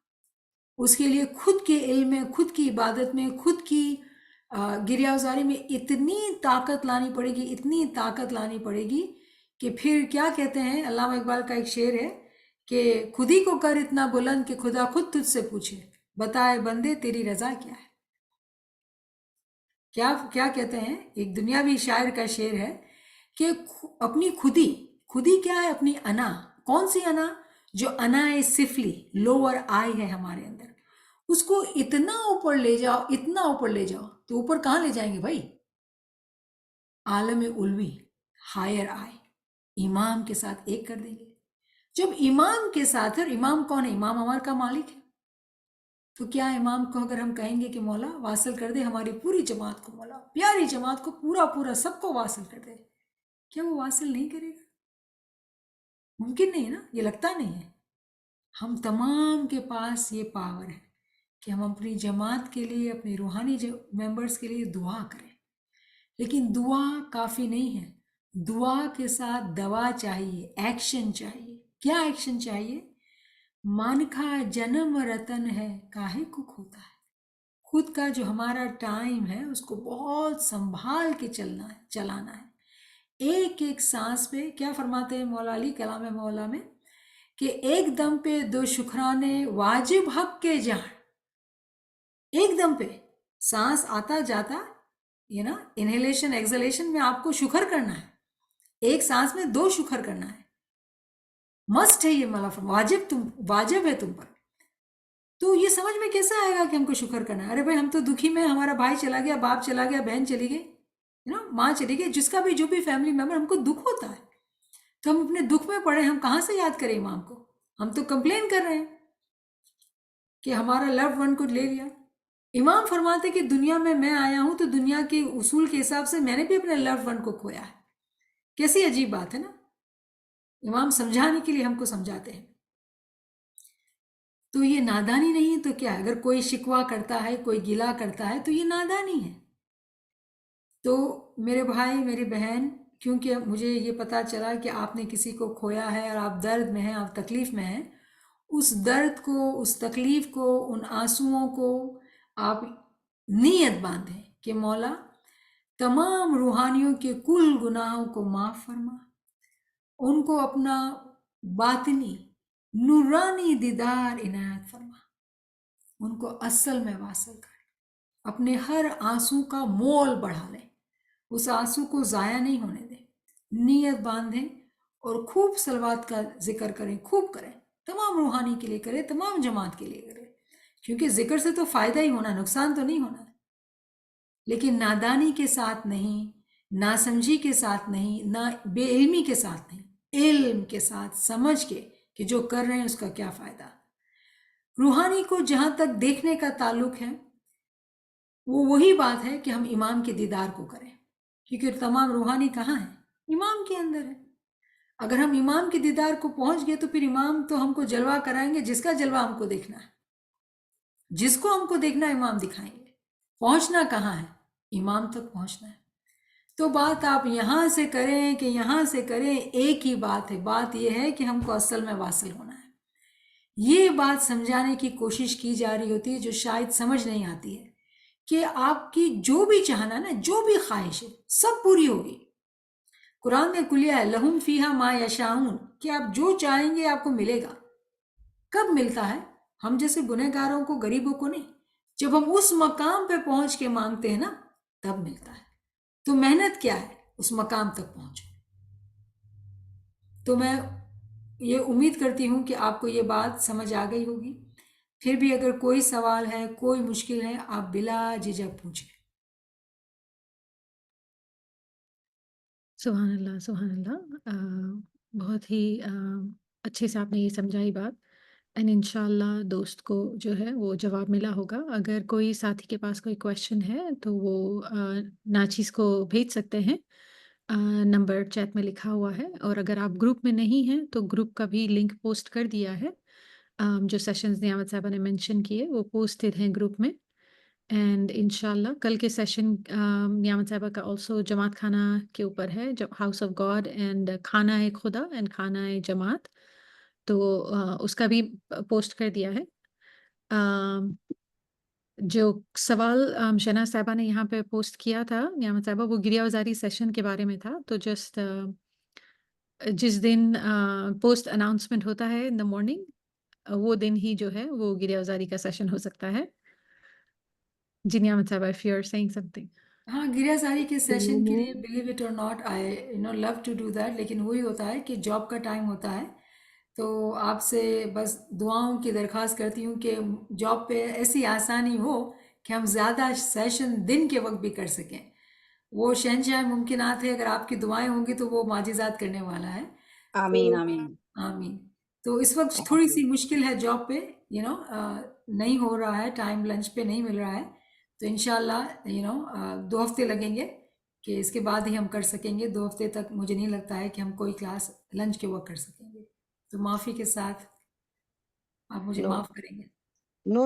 उसके लिए खुद के इल्म में, खुद की इबादत में, खुद की गिरियाजारी में इतनी ताकत लानी पड़ेगी, इतनी ताकत लानी पड़ेगी कि फिर क्या कहते हैं, अल्लामा इकबाल का एक शेर है कि खुद ही को कर इतना बुलंद कि खुदा खुद तुझसे पूछे, बताए बंदे तेरी रजा क्या है। क्या कहते हैं, एक दुनियावी शायर का शेर है कि अपनी खुदी क्या है? अपनी अना। कौन सी अना? जो अना है सिफली, लोअर आई है हमारे अंदर, उसको इतना ऊपर ले जाओ, इतना ऊपर ले जाओ, तो ऊपर कहाँ ले जाएंगे भाई? आलम उल्वी, हायर आई, इमाम के साथ एक कर देंगे। जब इमाम के साथ, और इमाम कौन है? इमाम हमारे का मालिक है। तो क्या इमाम को अगर हम कहेंगे कि मौला वासिल कर दे हमारी पूरी जमात को, मौला प्यारी जमात को पूरा सबको वासिल कर दे, क्या वो वासिल नहीं करेगा? मुमकिन नहीं है ना, ये लगता नहीं है। हम तमाम के पास ये पावर है कि हम अपनी जमात के लिए, अपने रूहानी मेंबर्स के लिए दुआ करें, लेकिन दुआ काफ़ी नहीं है। दुआ के साथ दवा चाहिए, एक्शन चाहिए। क्या एक्शन चाहिए? मानखा जन्म रतन है, काहे को खोता है। खुद का जो हमारा टाइम है उसको बहुत संभाल के चलाना है। एक एक सांस पे क्या फरमाते हैं मौला अली कलाम मौला में कि एक दम पे 2 शुक्राने वाजिब हक के जान। एक दम पे सांस आता जाता, ये ना इनहेलेशन एक्सहेलेशन में आपको शुक्र करना है। एक सांस में 2 शुक्र करना है, मस्ट है ये, मतलब वाजिब है तुम पर। तो ये समझ में कैसे आएगा कि हमको शुक्र करना है? अरे भाई हम तो दुखी में, हमारा भाई चला गया, बाप चला गया, बहन चली गई, माँ चली गई, जिसका भी जो भी फैमिली मेंबर, हमको दुख होता है। तो हम अपने दुख में पड़े, हम कहाँ से याद करें इमाम को? हम तो कंप्लेन कर रहे हैं कि हमारा लव्ड वन को ले लिया। इमाम फरमाते कि दुनिया में मैं आया हूं तो दुनिया के उसूल के हिसाब से मैंने भी अपने लव्ड वन को खोया है। कैसी अजीब बात है ना। इमाम समझाने के लिए हमको समझाते हैं। तो ये नादानी नहीं है तो क्या है? अगर कोई शिकवा करता है, कोई गिला करता है, तो ये नादानी है। तो मेरे भाई, मेरी बहन, क्योंकि मुझे ये पता चला कि आपने किसी को खोया है और आप दर्द में हैं, आप तकलीफ़ में हैं, उस दर्द को, उस तकलीफ़ को, उन आंसुओं को आप नीयत बांधें कि मौला तमाम रूहानियों के कुल गुनाहों को माफ़ फरमा, उनको अपना बातिनी नूरानी दीदार इनायत फरमा, उनको असल में वासल कर, अपने हर आंसू का मोल बढ़ा लें, उस आंसू को ज़ाया नहीं होने दें, नीयत बांधें और खूब सलवात का जिक्र करें, खूब करें, तमाम रूहानी के लिए करें, तमाम जमात के लिए करें, क्योंकि जिक्र से तो फ़ायदा ही होना, नुकसान तो नहीं होना। लेकिन नादानी के साथ नहीं, नासमझी के साथ नहीं, ना बेइल्मी के साथ नहीं, इल्म के साथ समझ के कि जो कर रहे हैं उसका क्या फ़ायदा। रूहानी को जहाँ तक देखने का ताल्लुक है, वो वही बात है कि हम इमाम के दीदार को करें, क्योंकि तमाम रूहानी कहाँ है? इमाम के अंदर है। अगर हम इमाम के दीदार को पहुंच गए तो फिर इमाम तो हमको जलवा कराएंगे, जिसका जलवा हमको देखना है, जिसको हमको देखना है इमाम दिखाएंगे। पहुंचना कहाँ है? इमाम तक पहुंचना है। तो बात आप यहाँ से करें कि यहाँ से करें, एक ही बात है। बात यह है कि हमको असल में वासिल होना है। ये बात समझाने की कोशिश की जा रही होती है जो शायद समझ नहीं आती है कि आपकी जो भी चाहना ना, जो भी ख्वाहिश है, सब पूरी होगी। कुरान में कुलिया है लहुम फीहा मा यशाऊन, कि आप जो चाहेंगे आपको मिलेगा। कब मिलता है? हम जैसे गुनहगारों को, गरीबों को नहीं, जब हम उस मकाम पे पहुंच के मांगते हैं ना, तब मिलता है। तो मेहनत क्या है? उस मकाम तक पहुंचो। तो मैं ये उम्मीद करती हूँ कि आपको ये बात समझ आ गई होगी। फिर भी अगर कोई सवाल है, कोई मुश्किल है, आप बिला झिझक पूछें। सुभान अल्लाह, सुभान अल्लाह। बहुत ही अच्छे से आपने ये समझाई बात, एंड इंशाल्लाह दोस्त को जो है वो जवाब मिला होगा। अगर कोई साथी के पास कोई क्वेश्चन है तो वो नाचीज़ को भेज सकते हैं। नंबर चैट में लिखा हुआ है, और अगर आप ग्रुप में नहीं हैं तो ग्रुप का भी लिंक पोस्ट कर दिया है। जो सेशंस नियामत साहबा ने मेंशन किए वो पोस्टेड हैं ग्रुप में। एंड इंशाल्लाह कल के सेशन नियामत साहबा का ऑल्सो जमात खाना के ऊपर है, जब हाउस ऑफ गॉड एंड खाना है खुदा एंड खाना है जमात, तो उसका भी पोस्ट कर दिया है। जो सवाल शना साहबा ने यहाँ पे पोस्ट किया था नियामत साहबा, वो गिरिया वजारी सेशन के बारे में था। तो जस्ट जिस दिन पोस्ट अनाउंसमेंट होता है इन द मॉर्निंग, वो दिन ही जो है वो गिरिया वजारी का सेशन हो सकता है। जी नियामत साहबा, if you are saying something. हाँ, गिरियाजारी के सेशन के लिए बिलीव इट और नॉट, I love to do that, लेकिन वही होता है कि जॉब का टाइम होता है। तो आपसे बस दुआओं की दरख्वास्त करती हूँ कि जॉब पे ऐसी आसानी हो कि हम ज़्यादा सेशन दिन के वक्त भी कर सकें। वो शहंशाह मुमकिनात है, अगर आपकी दुआएं होंगी तो वो माजिज़ात करने वाला है। आमीन तो आमीन। आमीन। तो इस वक्त थोड़ी सी मुश्किल है जॉब पे, नहीं हो रहा है टाइम, लंच पे नहीं मिल रहा है। तो इंशाल्लाह 2 हफ्ते लगेंगे कि इसके बाद ही हम कर सकेंगे। 2 हफ्ते तक मुझे नहीं लगता है कि हम कोई क्लास लंच के वक्त कर सकेंगे। तो माफ़ी के साथ आप मुझे No. माफ करेंगे। No,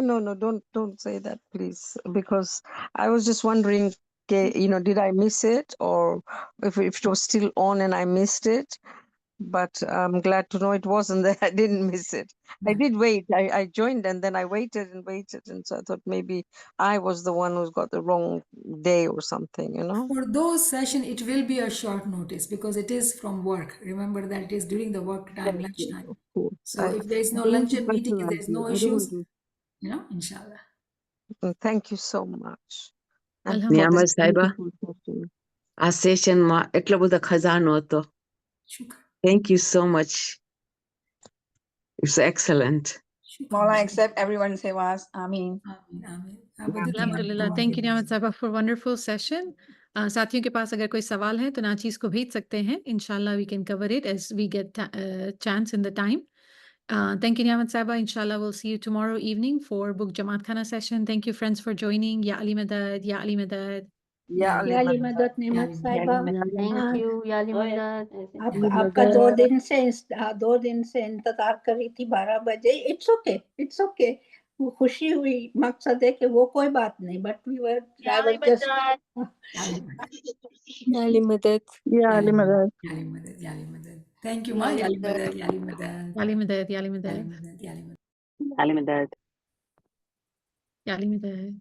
don't say that, please, because I was just wondering, did I miss it, or if it was still on and I missed it? But I'm glad to know it wasn't there. I didn't miss it. I No. did wait. I joined, and then I waited, and so I thought maybe I was the one who's got the wrong day or something, For those session, it will be a short notice because it is from work. Remember that it is during the work time, Yes, lunch time. of course. So if there is no I don't want to luncheon meeting, if there pressurize is you. no I don't issues, want to. inshallah. Thank you so much. And for અલ્હમ્દુલિલ્લાહ. this Niyamat સાહેબા beautiful session. આ સેશનમાં એટલો બધો ખજાનો હતો. Shukr. Thank you so much. It's excellent. Shukr. Mola accept everyone's sevas. Ameen. Amin, amin. આ બધું તમારી अल्हम्दुलिल्लाह, દુઆ थैंक यू જરૂરી नियामत છે। साहबा फॉर वंडरफुल सेशन। साथियों के पास अगर कोई सवाल है तो नाचीज़ को भेज सकते हैं। इंशाल्लाह we can cover it as we get chance in the time. Thank you Niamat साहबा। Inshallah we'll see you tomorrow evening for book Jamaat Khana session. Thank you friends for joining. Ya Ali Madad, Ya Ali Madad. Yeah, या Ali याली Madad. मदद नेमत याली साहिबा Yeah, हाँ, thank you याली मदद आपका 2 दिन से इंतजार कर रही थी 12 बजे। इट्स ओके खुशी हुई। मकसद है कि वो कोई बात नहीं, बट वी वर याली मदद याली मदद याली मदद yeah, Ali Madad. याली मदद याली मदद। थैंक यू माँ। याली मदद याली मदद Ya Ali Madad, Ya Ali याली Madad, मदद याली मदद। Ali Madad. Ya Ali Madad.